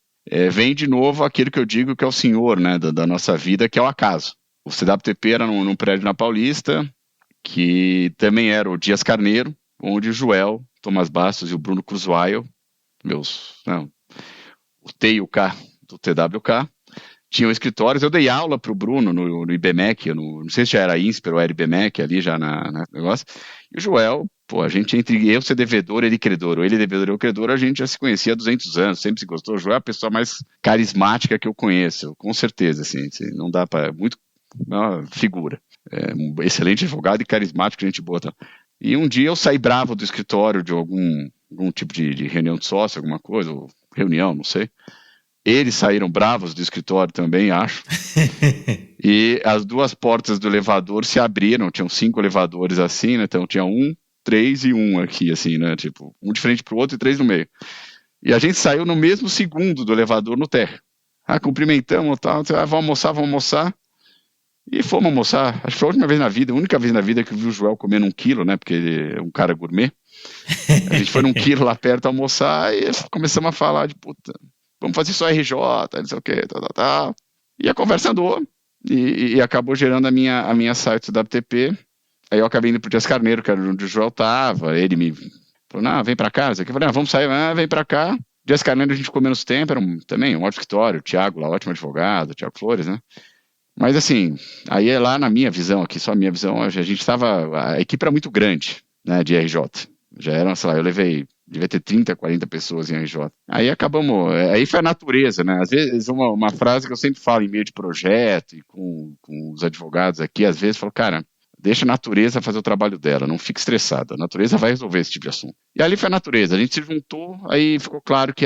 vem de novo aquilo que eu digo que é o senhor, né, da nossa vida, que é o acaso. O CWTP era num prédio na Paulista, que também era o Dias Carneiro, onde o Joel, Tomás Bastos e o Bruno Cruzoaio, o T e o K do TWK, tinham escritórios. Eu dei aula para o Bruno no IBMEC, não sei se já era INSPER ou era IBMEC ali já na negócio, e o Joel, a gente entre eu ser devedor, ele credor, ou ele devedor e eu credor, a gente já se conhecia há 200 anos, sempre se gostou. O Joel é a pessoa mais carismática que eu conheço, com certeza, assim, não dá para, uma figura, um excelente advogado e carismático, gente boa, tá? E um dia eu saí bravo do escritório de algum tipo de reunião de sócio, alguma coisa, ou reunião, não sei. Eles saíram bravos do escritório também, acho. E as 2 portas do elevador se abriram, tinham 5 elevadores assim, né? Então tinha 1, 3 e 1 aqui, assim, né? Tipo, um de frente pro outro e 3 no meio. E a gente saiu no mesmo segundo do elevador no térreo. Cumprimentamos, tal, vamos almoçar. E fomos almoçar, acho que foi a única vez na vida que eu vi o Joel comendo 1 quilo, né, porque ele é um cara gourmet. A gente foi num quilo lá perto almoçar e começamos a falar de vamos fazer só RJ, não sei o que, tal. E a conversa andou e acabou gerando a minha site do WTP. Aí eu acabei indo pro Dias Carneiro, que era onde o Joel tava, ele me falou, vem pra cá, eu falei, vamos sair, vem pra cá. Dias Carneiro a gente ficou menos tempo, era também um ótimo escritório, o Thiago lá, ótimo advogado, o Thiago Flores, né. Mas assim, aí é lá na minha visão, aqui só a minha visão, a equipe era muito grande, né, de RJ. Já eram, sei lá, devia ter 30, 40 pessoas em RJ. Aí acabamos, aí foi a natureza, né? Às vezes uma frase que eu sempre falo em meio de projeto e com os advogados aqui, às vezes falo, cara, deixa a natureza fazer o trabalho dela, não fique estressada, a natureza vai resolver esse tipo de assunto. E ali foi a natureza, a gente se juntou, aí ficou claro que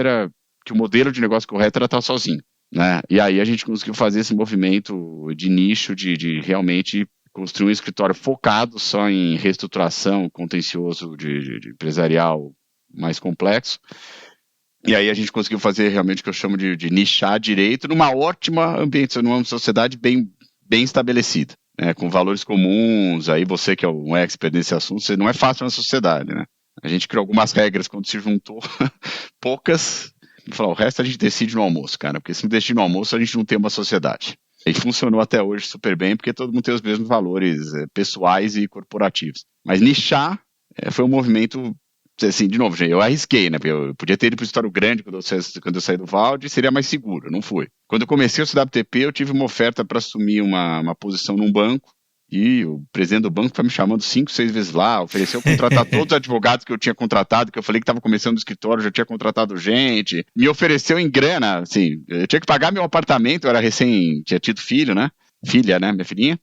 o modelo de negócio correto era estar sozinho, né? E aí a gente conseguiu fazer esse movimento de nicho, de realmente construir um escritório focado só em reestruturação, contencioso de empresarial mais complexo. E aí a gente conseguiu fazer realmente o que eu chamo de nichar direito numa ótima ambiente, numa sociedade bem estabelecida, né, com valores comuns. Aí você que é um expert nesse assunto, você não é fácil na sociedade, né? A gente criou algumas regras quando se juntou, poucas. O resto a gente decide no almoço, cara, porque se não decidir no almoço a gente não tem uma sociedade. E funcionou até hoje super bem, porque todo mundo tem os mesmos valores pessoais e corporativos. Mas nichar foi um movimento, assim, de novo, eu arrisquei, né? Eu podia ter ido para o escritório grande quando eu saí do Valde, seria mais seguro, não fui. Quando eu comecei o CWTP, eu tive uma oferta para assumir uma posição num banco, e o presidente do banco foi me chamando 5, 6 vezes lá, ofereceu contratar todos os advogados que eu tinha contratado, que eu falei que estava começando no escritório, já tinha contratado gente, me ofereceu em grana, assim, eu tinha que pagar meu apartamento, eu era tinha tido filho, né? Filha, né? Minha filhinha.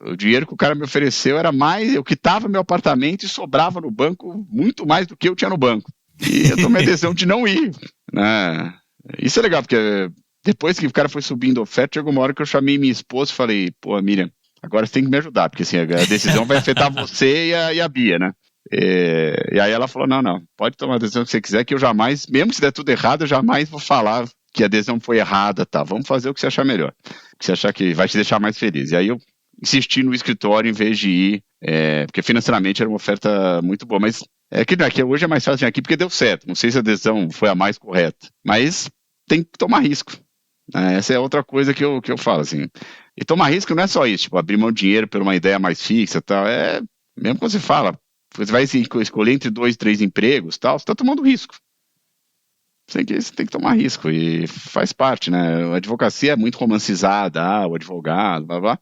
O dinheiro que o cara me ofereceu era mais, eu quitava meu apartamento e sobrava no banco muito mais do que eu tinha no banco. E eu tomei a decisão de não ir, né? Isso é legal, porque depois que o cara foi subindo a oferta, chegou uma hora que eu chamei minha esposa e falei, pô, Miriam, agora você tem que me ajudar, porque assim, a decisão vai afetar você e a Bia, né? E aí ela falou, não, pode tomar a decisão que você quiser, que eu jamais, mesmo se der tudo errado, eu jamais vou falar que a decisão foi errada, tá? Vamos fazer o que você achar melhor, o que você achar que vai te deixar mais feliz. E aí eu insisti no escritório em vez de ir, porque financeiramente era uma oferta muito boa, mas que hoje é mais fácil vir aqui porque deu certo, não sei se a decisão foi a mais correta, mas tem que tomar risco. Essa é outra coisa que eu falo, assim. E tomar risco não é só isso, tipo, abrir mão de dinheiro por uma ideia mais fixa e tal. Mesmo quando você fala, você vai escolher entre 2, 3 empregos tal, você está tomando risco. Você tem que tomar risco e faz parte, né? A advocacia é muito romancizada, o advogado, blá, blá.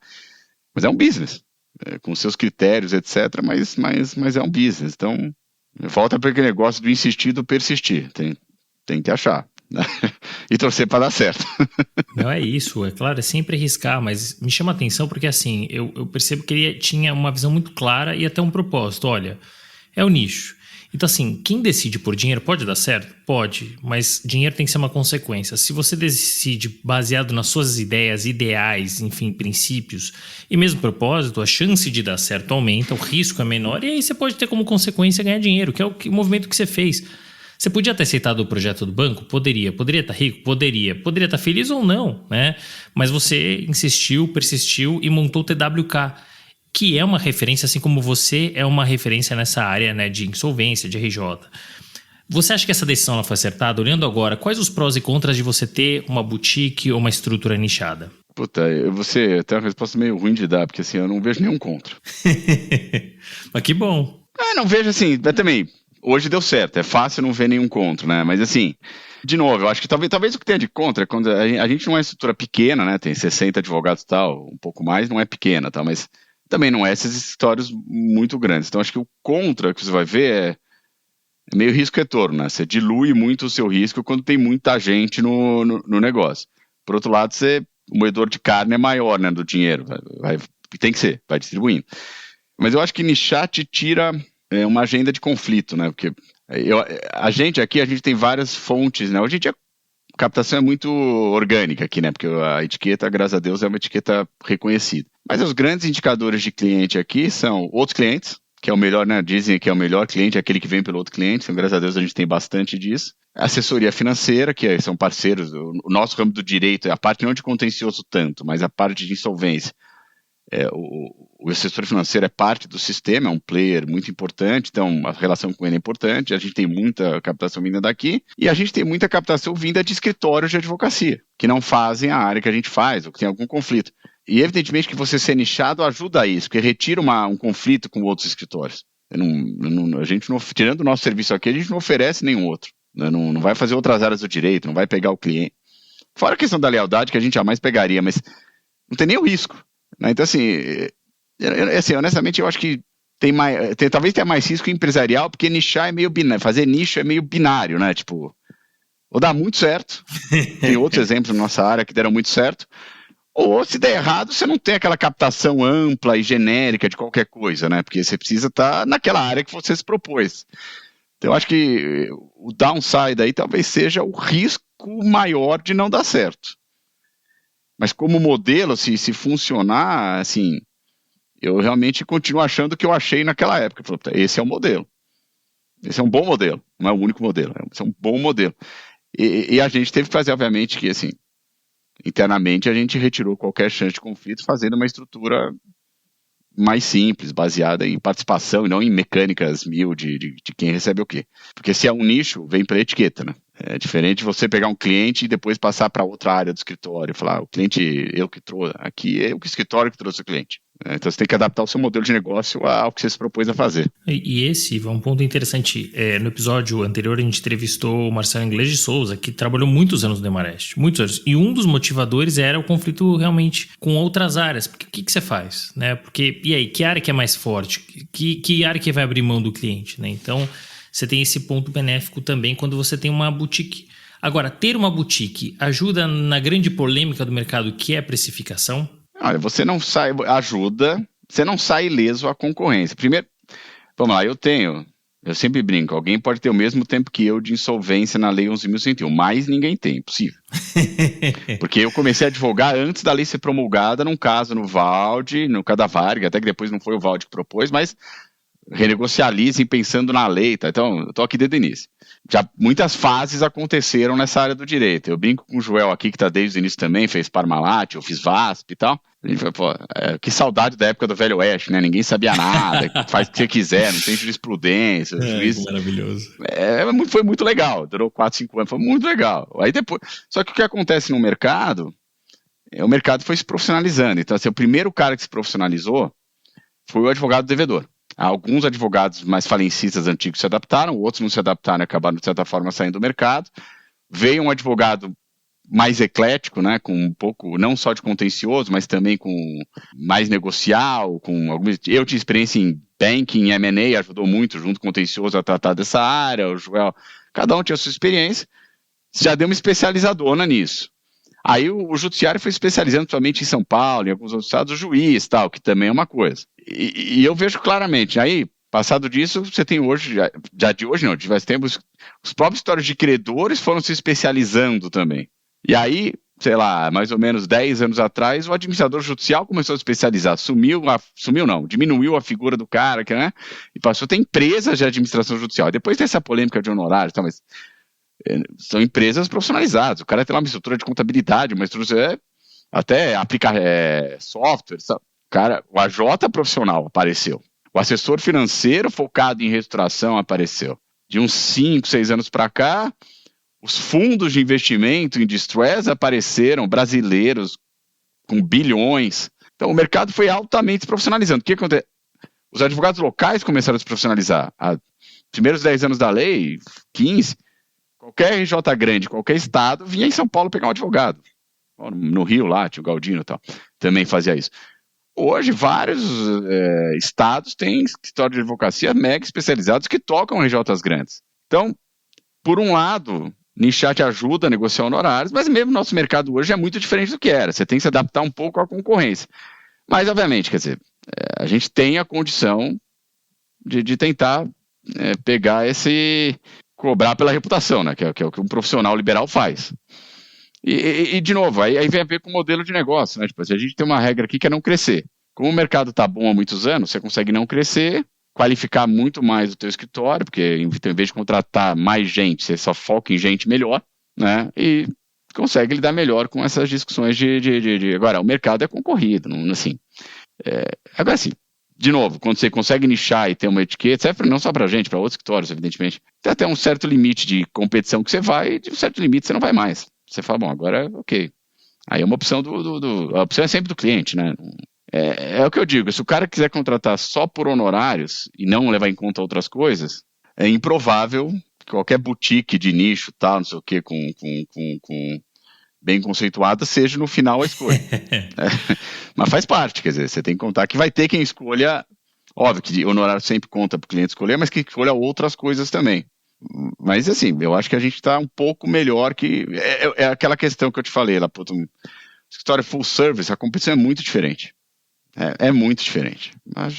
Mas é um business, com seus critérios, etc. Mas é um business. Então, volta para aquele negócio do insistir, do persistir. Tem que achar. E torcer para dar certo. Não é isso, é claro, é sempre arriscar, mas me chama a atenção porque assim, eu percebo que ele tinha uma visão muito clara e até um propósito. Olha, é o nicho. Então assim, quem decide por dinheiro pode dar certo? Pode, mas dinheiro tem que ser uma consequência. Se você decide baseado nas suas ideias, ideais, enfim, princípios e mesmo propósito, a chance de dar certo aumenta, o risco é menor e aí você pode ter como consequência ganhar dinheiro, que é o movimento que você fez. Você podia ter aceitado o projeto do banco? Poderia. Poderia estar rico? Poderia. Poderia estar feliz ou não, né? Mas você insistiu, persistiu e montou o TWK, que é uma referência, assim como você é uma referência nessa área, né, de insolvência, de RJ. Você acha que essa decisão ela foi acertada? Olhando agora, quais os prós e contras de você ter uma boutique ou uma estrutura nichada? Puta, você tem uma resposta meio ruim de dar, porque assim, eu não vejo nenhum contra. Mas que bom. Não vejo assim, mas também... Hoje deu certo, é fácil não ver nenhum contra, né? Mas assim, de novo, eu acho que talvez o que tenha de contra é quando a gente não é uma estrutura pequena, né? Tem 60 advogados e tal, um pouco mais, não é pequena, tá? Mas também não é esses escritórios muito grandes. Então acho que o contra que você vai ver é meio risco-retorno, né? Você dilui muito o seu risco quando tem muita gente no negócio. Por outro lado, o moedor de carne é maior, né? Do dinheiro, tem que ser, vai distribuindo. Mas eu acho que nichar te tira... uma agenda de conflito, né? Porque a gente tem várias fontes, né? Hoje em dia a captação é muito orgânica aqui, né? Porque a etiqueta, graças a Deus, é uma etiqueta reconhecida. Mas os grandes indicadores de cliente aqui são outros clientes, que é o melhor, né? Dizem que é o melhor cliente, é aquele que vem pelo outro cliente. Então, graças a Deus, a gente tem bastante disso. Assessoria financeira, que são parceiros. O nosso ramo do direito é a parte não de contencioso tanto, mas a parte de insolvência. O assessor financeiro é parte do sistema, é um player muito importante, então a relação com ele é importante. A gente tem muita captação vinda daqui e a gente tem muita captação vinda de escritórios de advocacia, que não fazem a área que a gente faz ou que tem algum conflito. E evidentemente que você ser nichado ajuda a isso, porque retira um conflito com outros escritórios. A gente tirando o nosso serviço aqui, a gente não oferece nenhum outro. Né? Não vai fazer outras áreas do direito, não vai pegar o cliente. Fora a questão da lealdade, que a gente jamais pegaria, mas não tem nem o risco. Né? Então, assim, honestamente, eu acho que talvez tenha mais risco empresarial, porque nichar é meio binário, fazer nicho é meio binário, né? Tipo, ou dá muito certo, tem outros exemplos na nossa área que deram muito certo, ou se der errado, você não tem aquela captação ampla e genérica de qualquer coisa, né? Porque você precisa estar naquela área que você se propôs. Então, eu acho que o downside aí talvez seja o risco maior de não dar certo. Mas como modelo, se funcionar, assim, eu realmente continuo achando o que eu achei naquela época. Esse é o modelo. Esse é um bom modelo. Não é o único modelo. Esse é um bom modelo. E a gente teve que fazer, obviamente, que, assim, internamente a gente retirou qualquer chance de conflito fazendo uma estrutura mais simples, baseada em participação e não em mecânicas mil de quem recebe o quê. Porque se é um nicho, vem pela etiqueta, né? É diferente de você pegar um cliente e depois passar para outra área do escritório. Falar, o cliente, eu que trouxe, aqui é o escritório que trouxe o cliente. Então você tem que adaptar o seu modelo de negócio ao que você se propôs a fazer. E esse é um ponto interessante. No episódio anterior a gente entrevistou o Marcelo Inglês de Souza, que trabalhou muitos anos no Demarest, muitos anos. E um dos motivadores era o conflito realmente com outras áreas. Porque o que você faz? Né? Porque, e aí, que área que é mais forte? Que área que vai abrir mão do cliente? Né? Então, você tem esse ponto benéfico também quando você tem uma boutique. Agora, ter uma boutique ajuda na grande polêmica do mercado, que é a precificação? Olha, você não sai ileso à concorrência. Primeiro, vamos lá, eu sempre brinco, alguém pode ter o mesmo tempo que eu de insolvência na Lei 11.101, mas ninguém tem, impossível. Porque eu comecei a advogar antes da lei ser promulgada, num caso no Valde, no Cadavarga, até que depois não foi o Valde que propôs, mas renegociar leasing pensando na lei, tá? Então eu tô aqui desde o início. Já muitas fases aconteceram nessa área do direito. Eu brinco com o Joel aqui, que está desde o início também, fez Parmalat, eu fiz VASP e tal. A gente falou, pô, que saudade da época do Velho Oeste, né? Ninguém sabia nada, faz o que você quiser, não tem jurisprudência. Juiz... Maravilhoso. Foi muito legal, durou 4, 5 anos, foi muito legal. Aí depois... Só que o que acontece no mercado, o mercado foi se profissionalizando. Então, assim, o primeiro cara que se profissionalizou foi o advogado devedor. Alguns advogados mais falencistas antigos se adaptaram, outros não se adaptaram e acabaram, de certa forma, saindo do mercado. Veio um advogado mais eclético, né, com um pouco, não só de contencioso, mas também com mais negocial, eu tinha experiência em banking, M&A, ajudou muito, junto com o contencioso, a tratar dessa área, o Joel, cada um tinha a sua experiência, já deu uma especializadona nisso. Aí o judiciário foi especializando principalmente em São Paulo, em alguns outros estados, o juiz, tal, que também é uma coisa. E eu vejo claramente, aí, passado disso, você tem hoje, já de hoje não, de mais tempos, os próprios escritórios de credores foram se especializando também. E aí, sei lá, mais ou menos 10 anos atrás, o administrador judicial começou a se especializar, diminuiu a figura do cara, né, e passou a ter empresas de administração judicial. E depois tem essa polêmica de honorários, tá, mas são empresas profissionalizadas, o cara tem lá uma estrutura de contabilidade, uma estrutura até aplicar software, sabe? Cara, o AJ profissional apareceu. O assessor financeiro focado em reestruturação apareceu. De uns 5, 6 anos para cá, os fundos de investimento em distress apareceram, brasileiros, com bilhões. Então, o mercado foi altamente se profissionalizando. O que acontece? Os advogados locais começaram a se profissionalizar. Primeiros 10 anos da lei, 15, qualquer RJ grande, qualquer estado, vinha em São Paulo pegar um advogado. No Rio, lá, tio Galdino e tal, também fazia isso. Hoje, vários estados têm escritório de advocacia mega especializados que tocam RJs grandes. Então, por um lado, nichar te ajuda a negociar honorários, mas mesmo o nosso mercado hoje é muito diferente do que era. Você tem que se adaptar um pouco à concorrência. Mas, obviamente, quer dizer, a gente tem a condição de tentar pegar cobrar pela reputação, né? Que é o que um profissional liberal faz. E de novo, aí vem a ver com o modelo de negócio, né? Tipo, a gente tem uma regra aqui que é não crescer. Como o mercado está bom há muitos anos, você consegue não crescer, qualificar muito mais o teu escritório, porque em vez de contratar mais gente, você só foca em gente melhor, né? E consegue lidar melhor com essas discussões Agora, o mercado é concorrido, não, assim. Agora, assim, de novo, quando você consegue nichar e ter uma etiqueta, serve não só para a gente, para outros escritórios, evidentemente, tem até um certo limite de competição que você vai, e de um certo limite você não vai mais. Você fala, bom, agora ok. Aí é uma opção a opção é sempre do cliente, né? É o que eu digo, se o cara quiser contratar só por honorários e não levar em conta outras coisas, é improvável que qualquer boutique de nicho, tal, não sei o quê, com bem conceituada seja no final a escolha. Mas faz parte, quer dizer, você tem que contar que vai ter quem escolha, óbvio que o honorário sempre conta para o cliente escolher, mas que escolha outras coisas também. Mas assim, eu acho que a gente está um pouco melhor que... É aquela questão que eu te falei lá, escritório full service, a competição é muito diferente. É muito diferente. A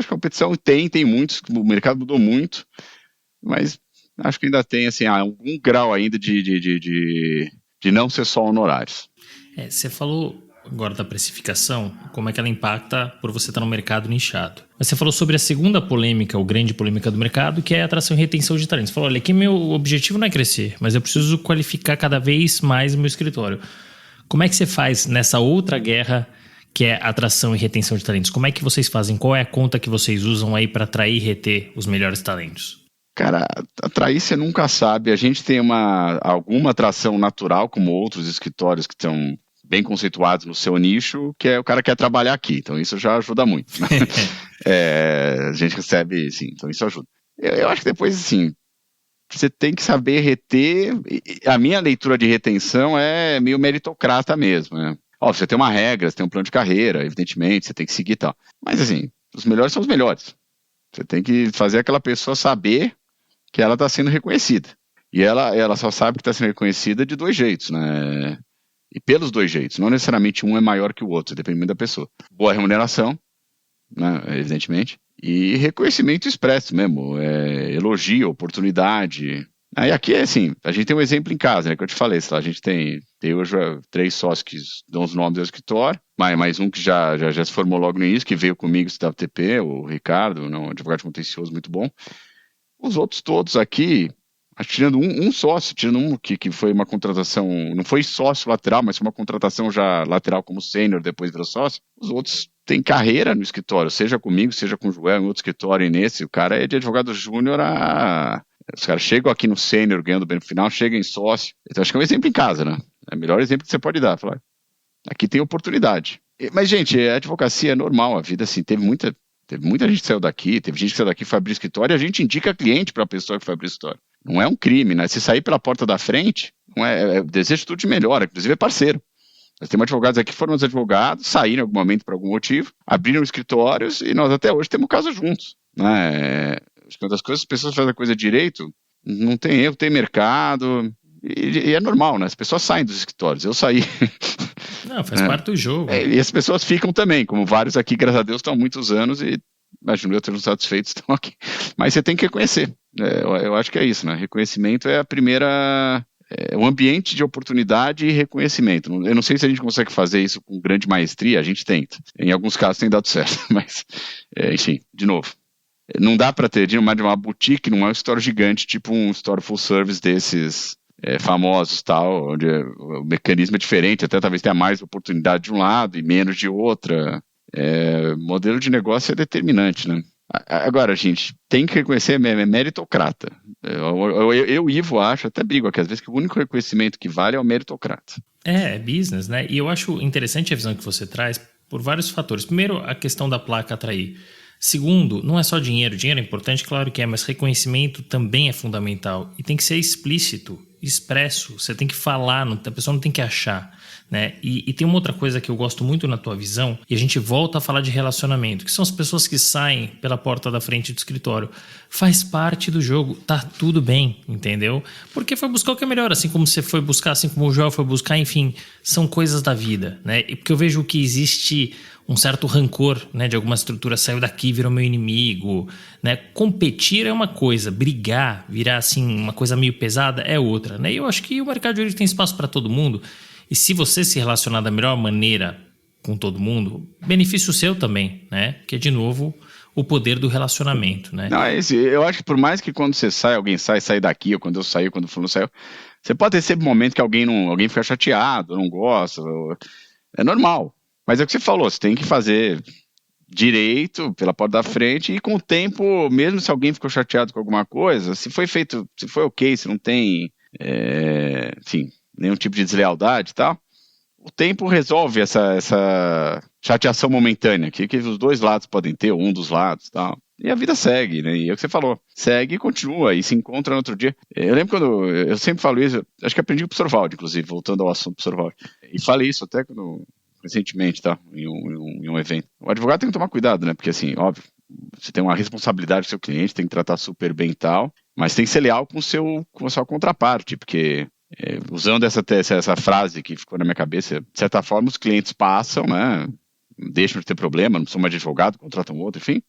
competição tem muitos, o mercado mudou muito, mas acho que ainda tem assim, algum grau ainda de não ser só honorários. Você falou agora da precificação, como é que ela impacta por você estar no mercado nichado. Mas você falou sobre a segunda polêmica, ou grande polêmica do mercado, que é a atração e retenção de talentos. Você falou, olha, aqui meu objetivo não é crescer, mas eu preciso qualificar cada vez mais o meu escritório. Como é que você faz nessa outra guerra que é atração e retenção de talentos? Como é que vocês fazem? Qual é a conta que vocês usam aí para atrair e reter os melhores talentos? Cara, atrair você nunca sabe. A gente tem alguma atração natural, como outros escritórios que estão bem conceituados no seu nicho, que é o cara que quer trabalhar aqui. Então isso já ajuda muito. A gente recebe, sim, então isso ajuda. Eu acho que depois, assim, você tem que saber reter. A minha leitura de retenção é meio meritocrata mesmo, né? Óbvio, você tem uma regra, você tem um plano de carreira, evidentemente, você tem que seguir e tal. Mas assim, os melhores são os melhores. Você tem que fazer aquela pessoa saber que ela está sendo reconhecida. E ela só sabe que está sendo reconhecida de dois jeitos, né? E pelos dois jeitos. Não necessariamente um é maior que o outro, depende muito da pessoa. Boa remuneração, né, evidentemente. E reconhecimento expresso mesmo. Elogio, oportunidade. Aí aqui é assim, a gente tem um exemplo em casa, né, que eu te falei, a gente tem hoje 3 sócios que dão os nomes do escritório, mais um que já se formou logo no início, que veio comigo estudar TP, o Ricardo, um advogado contencioso muito bom. Os outros todos aqui, tirando um sócio, tirando um que foi uma contratação, não foi sócio lateral, mas foi uma contratação já lateral como sênior, depois virou sócio, os outros têm carreira no escritório, seja comigo, seja com o Joel, em outro escritório e nesse, o cara é de advogado júnior Os caras chegam aqui no sênior, ganhando bem no final, chegam em sócio. Então acho que é um exemplo em casa, né? É o melhor exemplo que você pode dar. Falar, aqui tem oportunidade. Mas, gente, a advocacia é normal, a vida assim, teve muita gente que saiu daqui, teve gente que saiu daqui e foi abrir escritório, e a gente indica cliente para a pessoa que foi abrir escritório. Não é um crime, né? Se sair pela porta da frente, não desejo tudo de melhor, inclusive é parceiro. Nós temos advogados aqui que foram os advogados, saíram em algum momento por algum motivo, abriram escritórios e nós até hoje temos caso juntos, né? Acho que uma das coisas, as pessoas fazem a coisa direito, não tem erro, tem mercado, e é normal, né? As pessoas saem dos escritórios, eu saí. Não, faz parte do jogo. E as pessoas ficam também, como vários aqui, graças a Deus, estão há muitos anos e, imagino eu, ter satisfeitos, estão aqui. Mas você tem que reconhecer, eu acho que é isso, né? Reconhecimento é a primeira... o ambiente de oportunidade e reconhecimento. Eu não sei se a gente consegue fazer isso com grande maestria, a gente tenta. Em alguns casos tem dado certo, mas, enfim, de novo. Não dá para ter de uma boutique, não é um store gigante, tipo um store full service desses famosos, tal, onde o mecanismo é diferente, até talvez tenha mais oportunidade de um lado e menos de outra. Modelo de negócio é determinante, né? Agora, a gente tem que reconhecer, é meritocrata. Eu, Ivo, acho, até brigo aqui, às vezes, que o único reconhecimento que vale é o meritocrata. É business, né? E eu acho interessante a visão que você traz por vários fatores. Primeiro, a questão da placa atrair. Segundo, não é só dinheiro. Dinheiro é importante, claro que é, mas reconhecimento também é fundamental. E tem que ser explícito, expresso. Você tem que falar, a pessoa não tem que achar, né? E tem uma outra coisa que eu gosto muito na tua visão, e a gente volta a falar de relacionamento, que são as pessoas que saem pela porta da frente do escritório. Faz parte do jogo, tá tudo bem, entendeu? Porque foi buscar o que é melhor, assim como você foi buscar, assim como o Joel foi buscar, enfim, são coisas da vida, né? E porque eu vejo que existe um certo rancor, né, de alguma estrutura, saiu daqui, virou meu inimigo, né? Competir é uma coisa, brigar, virar assim uma coisa meio pesada é outra, né? E eu acho que o mercado jurídico tem espaço para todo mundo, e se você se relacionar da melhor maneira com todo mundo, benefício seu também, né? Que é, de novo, o poder do relacionamento, né? Não, eu acho que por mais que quando você sai, alguém sai daqui, ou quando eu saí, quando o fulano saiu, você pode ter sempre um momento que alguém fica chateado, não gosta, é normal. Mas é o que você falou, você tem que fazer direito pela porta da frente e com o tempo, mesmo se alguém ficou chateado com alguma coisa, se foi feito, se foi ok, se não tem, enfim, nenhum tipo de deslealdade e tal, o tempo resolve essa chateação momentânea que os dois lados podem ter, ou um dos lados e tal. e a vida segue, né? E é o que você falou, segue e continua, e se encontra no outro dia. Eu lembro quando, eu sempre falo isso, acho que aprendi com o professor Valdi, inclusive, voltando ao assunto do professor Valdi, e falei isso até recentemente, tá? Em um evento. O advogado tem que tomar cuidado, né? Porque assim, óbvio, você tem uma responsabilidade com o seu cliente, tem que tratar super bem e tal, mas tem que ser leal com a sua contraparte, porque usando essa frase que ficou na minha cabeça, de certa forma os clientes passam, né? Deixam de ter problema, não são mais de advogado, contratam outro, enfim.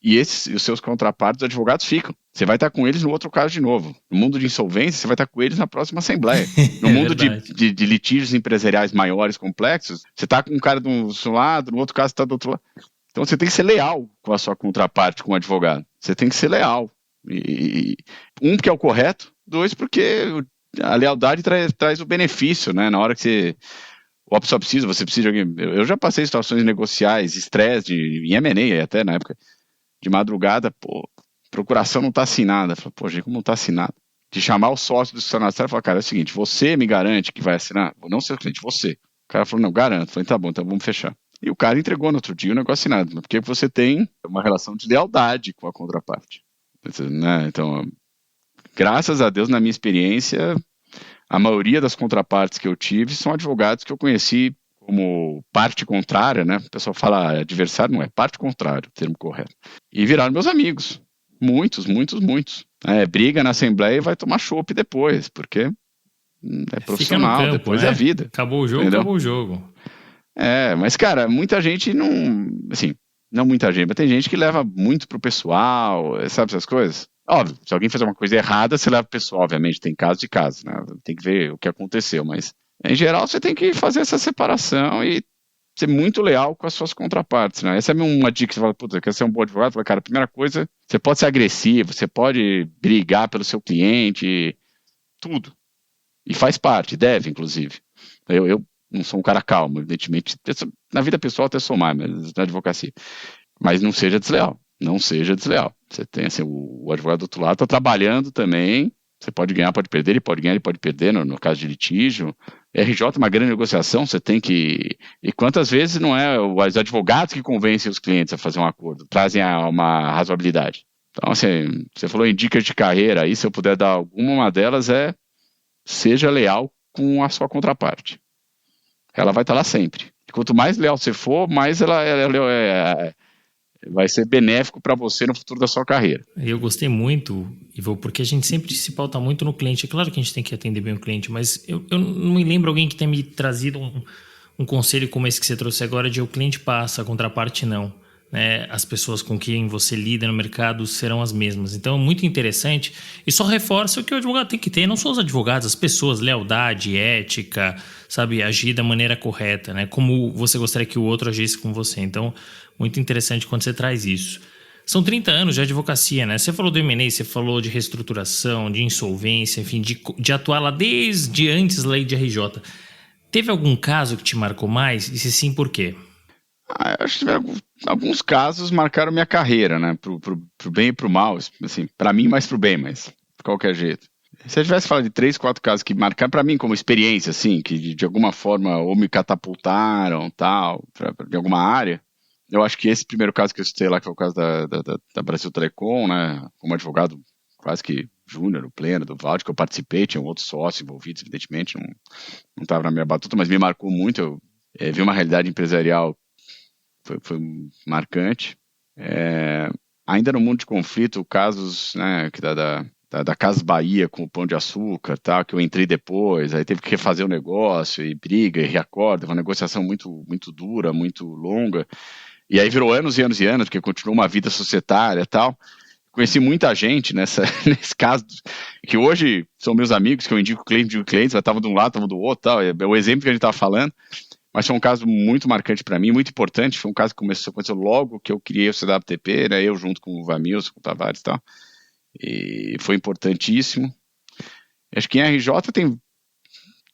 E os seus contrapartes, os advogados, ficam. Você vai estar com eles no outro caso de novo. No mundo de insolvência, você vai estar com eles na próxima assembleia. No mundo de litígios empresariais maiores, complexos, você está com um cara do seu lado, no outro caso está do outro lado. Então você tem que ser leal com a sua contraparte, com o advogado. Você tem que ser leal. Porque é o correto, 2, porque a lealdade traz o benefício, né? Na hora que você você precisa de alguém. Eu já passei situações negociais, estresse, em M&A até na época, de madrugada, procuração não está assinada. Falei, gente, como não está assinada? De chamar o sócio do escritório e falar, cara, é o seguinte, você me garante que vai assinar? Não ser o cliente, você. O cara falou, não, garanto. Falei, tá bom, então vamos fechar. E o cara entregou no outro dia o negócio assinado, porque você tem uma relação de lealdade com a contraparte. Né? Então, graças a Deus, na minha experiência, a maioria das contrapartes que eu tive são advogados que eu conheci como parte contrária, né? O pessoal fala adversário, não é parte contrária, o termo correto. E viraram meus amigos. Muitos. Briga na assembleia e vai tomar chopp depois, porque é profissional, campo, depois é a vida. Acabou o jogo, entendeu? Acabou o jogo. Mas, cara, muita gente não... Assim, não muita gente, mas tem gente que leva muito pro pessoal, sabe essas coisas? Óbvio, se alguém fizer uma coisa errada, você leva pro pessoal, obviamente, tem caso de caso, né? Tem que ver o que aconteceu, mas em geral você tem que fazer essa separação e ser muito leal com as suas contrapartes, né? Essa é uma dica que você fala, puta, quer ser um bom advogado? Fala, cara, a primeira coisa, você pode ser agressivo, você pode brigar pelo seu cliente, tudo. E faz parte, deve, inclusive. Eu não sou um cara calmo, evidentemente. Na vida pessoal até sou mais, mas na advocacia. Mas não seja desleal. Não seja desleal. Você tem, assim, o advogado do outro lado está trabalhando também. Você pode ganhar, pode perder, ele pode ganhar, ele pode perder no caso de litígio. RJ é uma grande negociação, você tem que... E quantas vezes não é os advogados que convencem os clientes a fazer um acordo, trazem uma razoabilidade. Então, assim, você falou em dicas de carreira aí, se eu puder dar alguma, uma delas seja leal com a sua contraparte. Ela vai estar lá sempre. E quanto mais leal você for, mais ela vai ser benéfico para você no futuro da sua carreira. Eu gostei muito, Ivo, porque a gente sempre se pauta muito no cliente. É claro que a gente tem que atender bem o cliente, mas eu não me lembro alguém que tenha me trazido um conselho como esse que você trouxe agora, de o cliente passa, a contraparte não. Né? As pessoas com quem você lida no mercado serão as mesmas. Então é muito interessante e só reforça o que o advogado tem que ter, não só os advogados, as pessoas, lealdade, ética, sabe, agir da maneira correta, né? Como você gostaria que o outro agisse com você. Então, muito interessante quando você traz isso. São 30 anos de advocacia, né? Você falou do M&A, você falou de reestruturação, de insolvência, enfim, de atuar lá desde antes da lei de RJ. Teve algum caso que te marcou mais? E se sim, por quê? Eu acho que alguns casos marcaram minha carreira, né? Pro bem e pro mal, assim, para mim mais pro bem, mas de qualquer jeito. Se eu tivesse falado de 3, 4 casos que marcaram para mim como experiência, assim, que de alguma forma ou me catapultaram, tal, de alguma área, eu acho que esse primeiro caso que eu citei lá, que foi o caso da Brasil Telecom, né? Como advogado quase que júnior, o pleno, do Valde, que eu participei, tinha outros sócios envolvidos, evidentemente, não estava na minha batuta, mas me marcou muito. Eu vi uma realidade empresarial foi marcante. Ainda no mundo de conflito, casos, né, da Casas Bahia com o Pão de Açúcar, tá, que eu entrei depois, aí teve que refazer o negócio, e briga, e reacorda, uma negociação muito, muito dura, muito longa, e aí virou anos e anos e anos, porque continuou uma vida societária e tal. Conheci muita gente nesse caso, que hoje são meus amigos, que eu indico clientes, estavam de um lado, estavam do outro, tal, é o exemplo que a gente estava falando. Mas foi um caso muito marcante para mim, muito importante. Foi um caso que aconteceu logo que eu criei o CWTP, né? Eu junto com o Vamilson, com o Tavares e tal. E foi importantíssimo. Acho que em RJ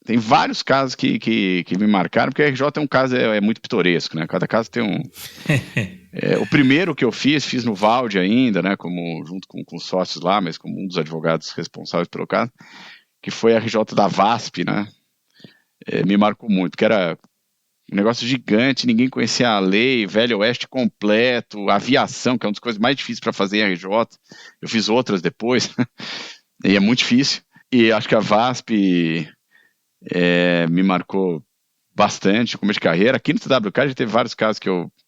tem vários casos que me marcaram, porque a RJ é um caso muito pitoresco, né? Cada caso tem um... o primeiro que eu fiz no Valde ainda, né? Junto com os sócios lá, mas como um dos advogados responsáveis pelo caso, que foi a RJ da VASP, né? Me marcou muito, que era um negócio gigante, ninguém conhecia a lei, Velho Oeste completo, aviação, que é uma das coisas mais difíceis para fazer em RJ. Eu fiz outras depois, e é muito difícil. E acho que a VASP me marcou bastante no começo de carreira. Aqui no TWK já teve vários casos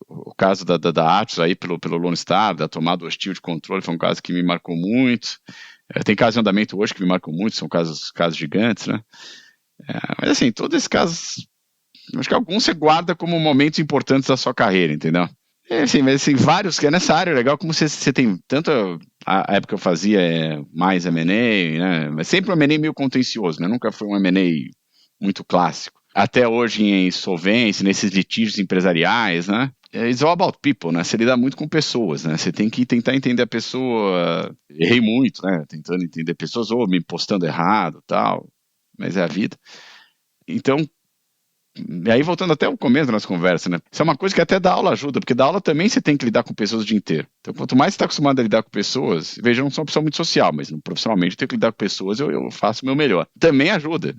o caso da Atos aí pelo Lone Star, da tomada hostil de controle, foi um caso que me marcou muito. Tem casos em andamento hoje que me marcam muito, são casos gigantes, né? Mas assim, todos esses casos, acho que alguns você guarda como momentos importantes da sua carreira, entendeu? Assim, mas assim, vários, que é nessa área, legal como você tem tanto a época que eu fazia mais M&A, né? Mas sempre um M&A meio contencioso, né? Nunca foi um M&A muito clássico. Até hoje em solvência, nesses litígios empresariais, né? It's all about people, né? Você lida muito com pessoas, né? Você tem que tentar entender a pessoa. Errei muito, né? Tentando entender pessoas, ou me postando errado, tal. Mas é a vida. Então, e aí voltando até o começo da nossa conversa, né? Isso é uma coisa que até da aula ajuda, porque da aula também você tem que lidar com pessoas o dia inteiro. Então, quanto mais você está acostumado a lidar com pessoas, veja, eu não sou uma pessoa muito social, mas profissionalmente eu tenho que lidar com pessoas, eu faço o meu melhor. Também ajuda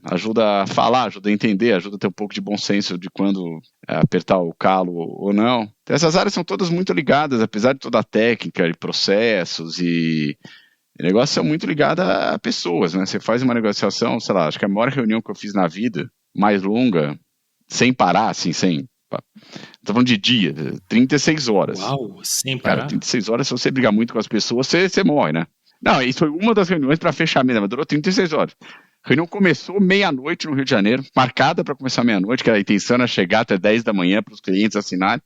a falar, ajuda a entender, ajuda a ter um pouco de bom senso de quando apertar o calo ou não. Então, essas áreas são todas muito ligadas, apesar de toda a técnica e processos e negócios são muito ligados a pessoas, né? Você faz uma negociação, sei lá, acho que a maior reunião que eu fiz na vida, mais longa, sem parar, assim, tô falando de dia, 36 horas. Uau, sem parar? Cara, 36 horas, se você brigar muito com as pessoas, você morre, né? Não, isso foi uma das reuniões para fechamento, mas durou 36 horas. A reunião começou meia-noite no Rio de Janeiro, marcada para começar meia-noite, que a intenção era chegar até 10 da manhã para os clientes assinarem.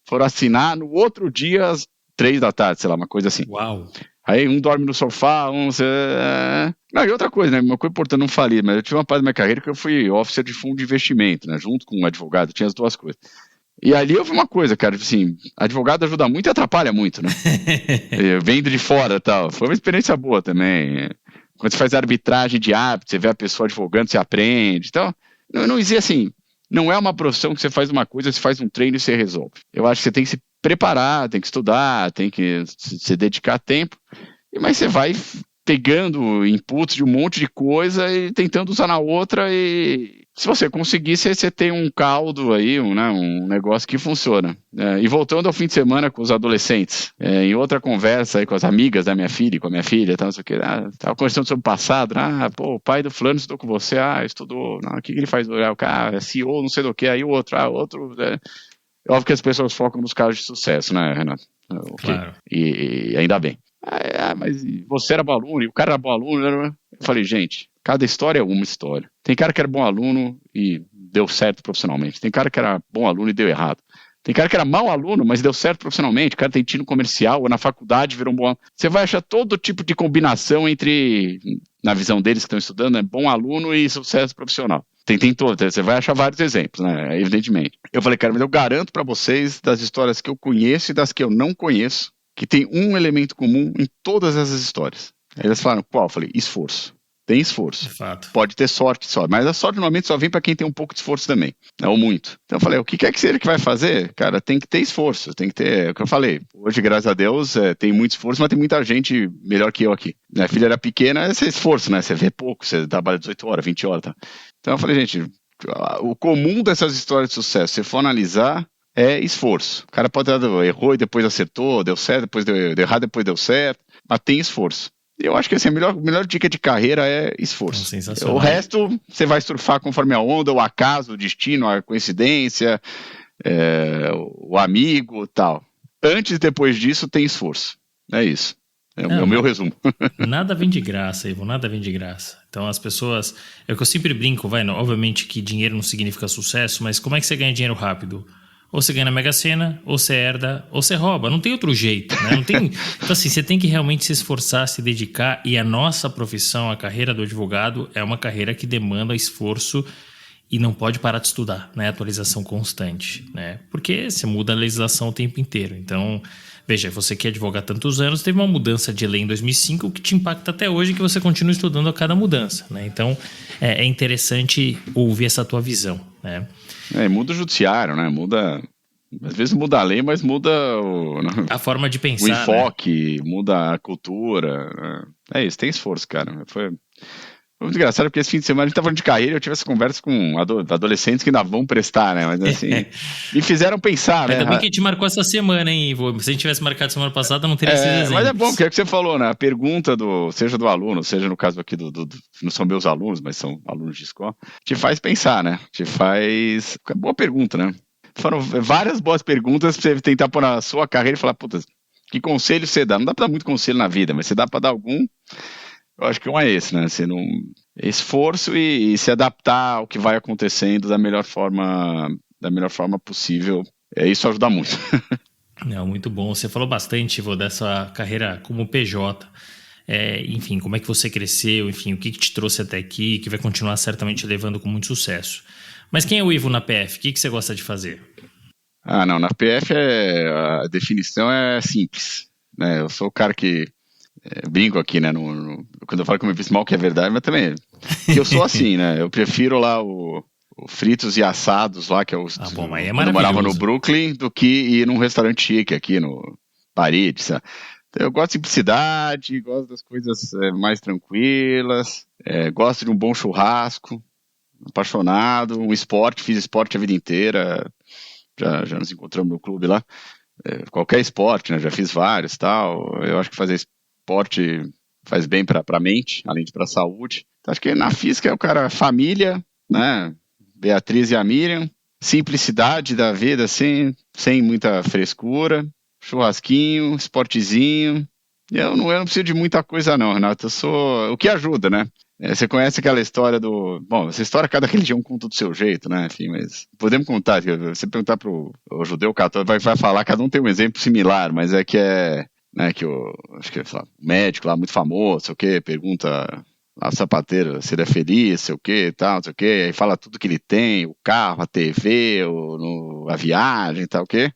Foram assinar no outro dia às 3 da tarde, sei lá, uma coisa assim. Uau! Aí um dorme no sofá, Não, e outra coisa, né? Uma coisa importante, não falei, mas eu tive uma parte da minha carreira que eu fui officer de fundo de investimento, né? Junto com um advogado, tinha as duas coisas. E ali eu vi uma coisa, cara, assim, advogado ajuda muito e atrapalha muito, né? Vendo de fora e tal. Foi uma experiência boa também. Quando você faz arbitragem de hábito, você vê a pessoa advogando, você aprende. Então, não existe assim, não é uma profissão que você faz uma coisa, você faz um treino e você resolve. Eu acho que você tem que se preparar, tem que estudar, tem que se dedicar tempo, mas você vai pegando inputs de um monte de coisa e tentando usar na outra, e se você conseguir, você tem um caldo aí, um negócio que funciona. E voltando ao fim de semana com os adolescentes, em outra conversa aí com as amigas da minha filha, com a minha filha, não sei o que, tava conversando sobre o passado, o pai do fulano estudou com você, estudou, o que ele faz? O cara é CEO, não sei do que, aí o outro, óbvio que as pessoas focam nos casos de sucesso, né, Renato? Okay. Claro. E ainda bem. Mas você era bom aluno, e o cara era bom aluno, né? Eu falei, gente, cada história é uma história. Tem cara que era bom aluno e deu certo profissionalmente. Tem cara que era bom aluno e deu errado. Tem cara que era mau aluno, mas deu certo profissionalmente. O cara tem tino comercial, ou na faculdade virou um bom aluno. Você vai achar todo tipo de combinação entre, na visão deles que estão estudando, né, bom aluno e sucesso profissional. Tem todas, você vai achar vários exemplos, né, evidentemente. Eu falei, cara, mas eu garanto para vocês, das histórias que eu conheço e das que eu não conheço, que tem um elemento comum em todas essas histórias. Aí eles falaram, qual? Eu falei, esforço. Tem esforço. De fato. Pode ter sorte só, mas a sorte normalmente só vem para quem tem um pouco de esforço também, ou muito. Então eu falei, o que quer que seja que vai fazer, cara, tem que ter esforço, tem que ter, é o que eu falei, hoje, graças a Deus, tem muito esforço, mas tem muita gente melhor que eu aqui. Minha filha era pequena, esse é esforço, né, você vê pouco, você trabalha 18 horas, 20 horas, tá? Então eu falei, gente, o comum dessas histórias de sucesso, se for analisar, é esforço. O cara pode errou e depois acertou, deu certo, depois deu errado, depois deu certo, mas tem esforço. Eu acho que assim, a melhor dica de carreira é esforço. Sensacional. O resto, você vai surfar conforme a onda, o acaso, o destino, a coincidência, o amigo, tal. Antes e depois disso, tem esforço. É isso. É o meu resumo. Nada vem de graça, Ivo, nada vem de graça. Então as pessoas... É o que eu sempre brinco, obviamente que dinheiro não significa sucesso, mas como é que você ganha dinheiro rápido? Ou você ganha na Mega Sena, ou você herda, ou você rouba. Não tem outro jeito, né? Não tem... Então assim, você tem que realmente se esforçar, se dedicar, e a nossa profissão, a carreira do advogado, é uma carreira que demanda esforço e não pode parar de estudar, né? Atualização constante, né? Porque você muda a legislação o tempo inteiro. Então, veja, você que é advogado há tantos anos, teve uma mudança de lei em 2005 que te impacta até hoje, que você continua estudando a cada mudança, né? Então, é interessante ouvir essa tua visão, né? Muda o judiciário, né? Às vezes muda a lei, mas muda a forma de pensar, o enfoque, né? Muda a cultura. É isso, tem esforço, cara. Foi muito engraçado, porque esse fim de semana a gente tava falando de carreira e eu tive essa conversa com adolescentes que ainda vão prestar, né? Mas assim, me fizeram pensar, né? Ainda bem que a gente marcou essa semana, hein, Ivo? Se a gente tivesse marcado semana passada, não teria esses exemplos. Mas é bom, porque é o que você falou, né? A pergunta seja do aluno, seja no caso aqui não são meus alunos, mas são alunos de escola, te faz pensar, né? Boa pergunta, né? Foram várias boas perguntas pra você tentar pôr na sua carreira e falar, puta, que conselho você dá? Não dá pra dar muito conselho na vida, mas você dá pra dar algum. Eu acho que um é esse, né? Esforço e se adaptar ao que vai acontecendo da melhor forma possível. Isso ajuda muito. Não, muito bom. Você falou bastante, Ivo, dessa carreira como PJ. Enfim, como é que você cresceu, enfim, o que te trouxe até aqui, que vai continuar certamente levando com muito sucesso. Mas quem é o Ivo na PF? O que você gosta de fazer? Não, na PF a definição é simples, né? Eu sou o cara que brinco aqui, né? Quando eu falo que eu me fiz mal, que é verdade, mas também que eu sou assim, né? Eu prefiro lá o fritos e assados lá, que é bom, mas é quando eu morava no Brooklyn, do que ir num restaurante chique aqui no Paris, sabe? Então, eu gosto de simplicidade, gosto das coisas mais tranquilas, gosto de um bom churrasco, apaixonado, fiz esporte a vida inteira, já nos encontramos no clube lá, qualquer esporte, né? Já fiz vários e tal. Eu acho que fazer esporte faz bem para a mente, além de para a saúde. Então, acho que na física é o cara, família, né? Beatriz e a Miriam, simplicidade da vida, assim, sem muita frescura, churrasquinho, esportezinho. Eu não preciso de muita coisa não, Renato, eu sou o que ajuda, né? Você conhece aquela história bom, essa história cada religião conta do seu jeito, né? Enfim, mas podemos contar, você perguntar pro judeu católico, vai falar, cada um tem um exemplo similar, mas né, que acho que o médico lá, muito famoso, sei o quê, pergunta a sapateiro se ele é feliz, sei o quê, tal, não sei o quê, aí fala tudo que ele tem, o carro, a TV, a viagem, tal, o quê.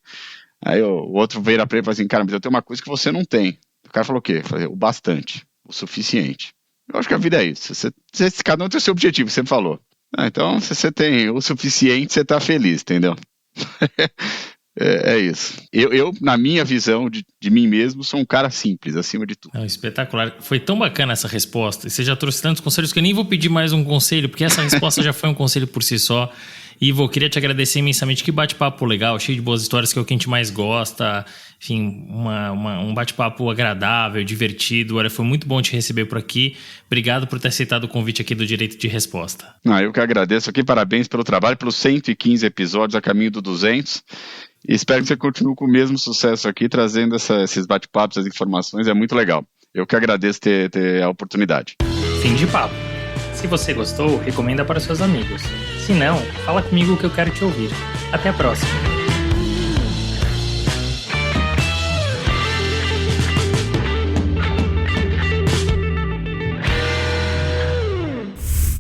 Aí o outro vira pra ele e fala assim, cara, mas eu tenho uma coisa que você não tem. O cara falou o quê? Falei, o bastante, o suficiente. Eu acho que a vida é isso. Cada um tem o seu objetivo, você falou. Então, se você tem o suficiente, você tá feliz, entendeu? É isso. Eu, na minha visão de mim mesmo, sou um cara simples, acima de tudo. Espetacular. Foi tão bacana essa resposta. E você já trouxe tantos conselhos que eu nem vou pedir mais um conselho, porque essa resposta já foi um conselho por si só. Ivo, eu queria te agradecer imensamente. Que bate-papo legal, cheio de boas histórias, que é o que a gente mais gosta. Enfim, um bate-papo agradável, divertido. Olha, foi muito bom te receber por aqui. Obrigado por ter aceitado o convite aqui do Direito de Resposta. Eu que agradeço aqui. Parabéns pelo trabalho, pelos 115 episódios a caminho do 200. E espero que você continue com o mesmo sucesso aqui, trazendo esses bate-papos, as informações. É muito legal. Eu que agradeço ter a oportunidade. Fim de papo. Se você gostou, recomenda para seus amigos. Se não, fala comigo que eu quero te ouvir. Até a próxima.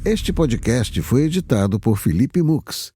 Este podcast foi editado por Felipe Mux.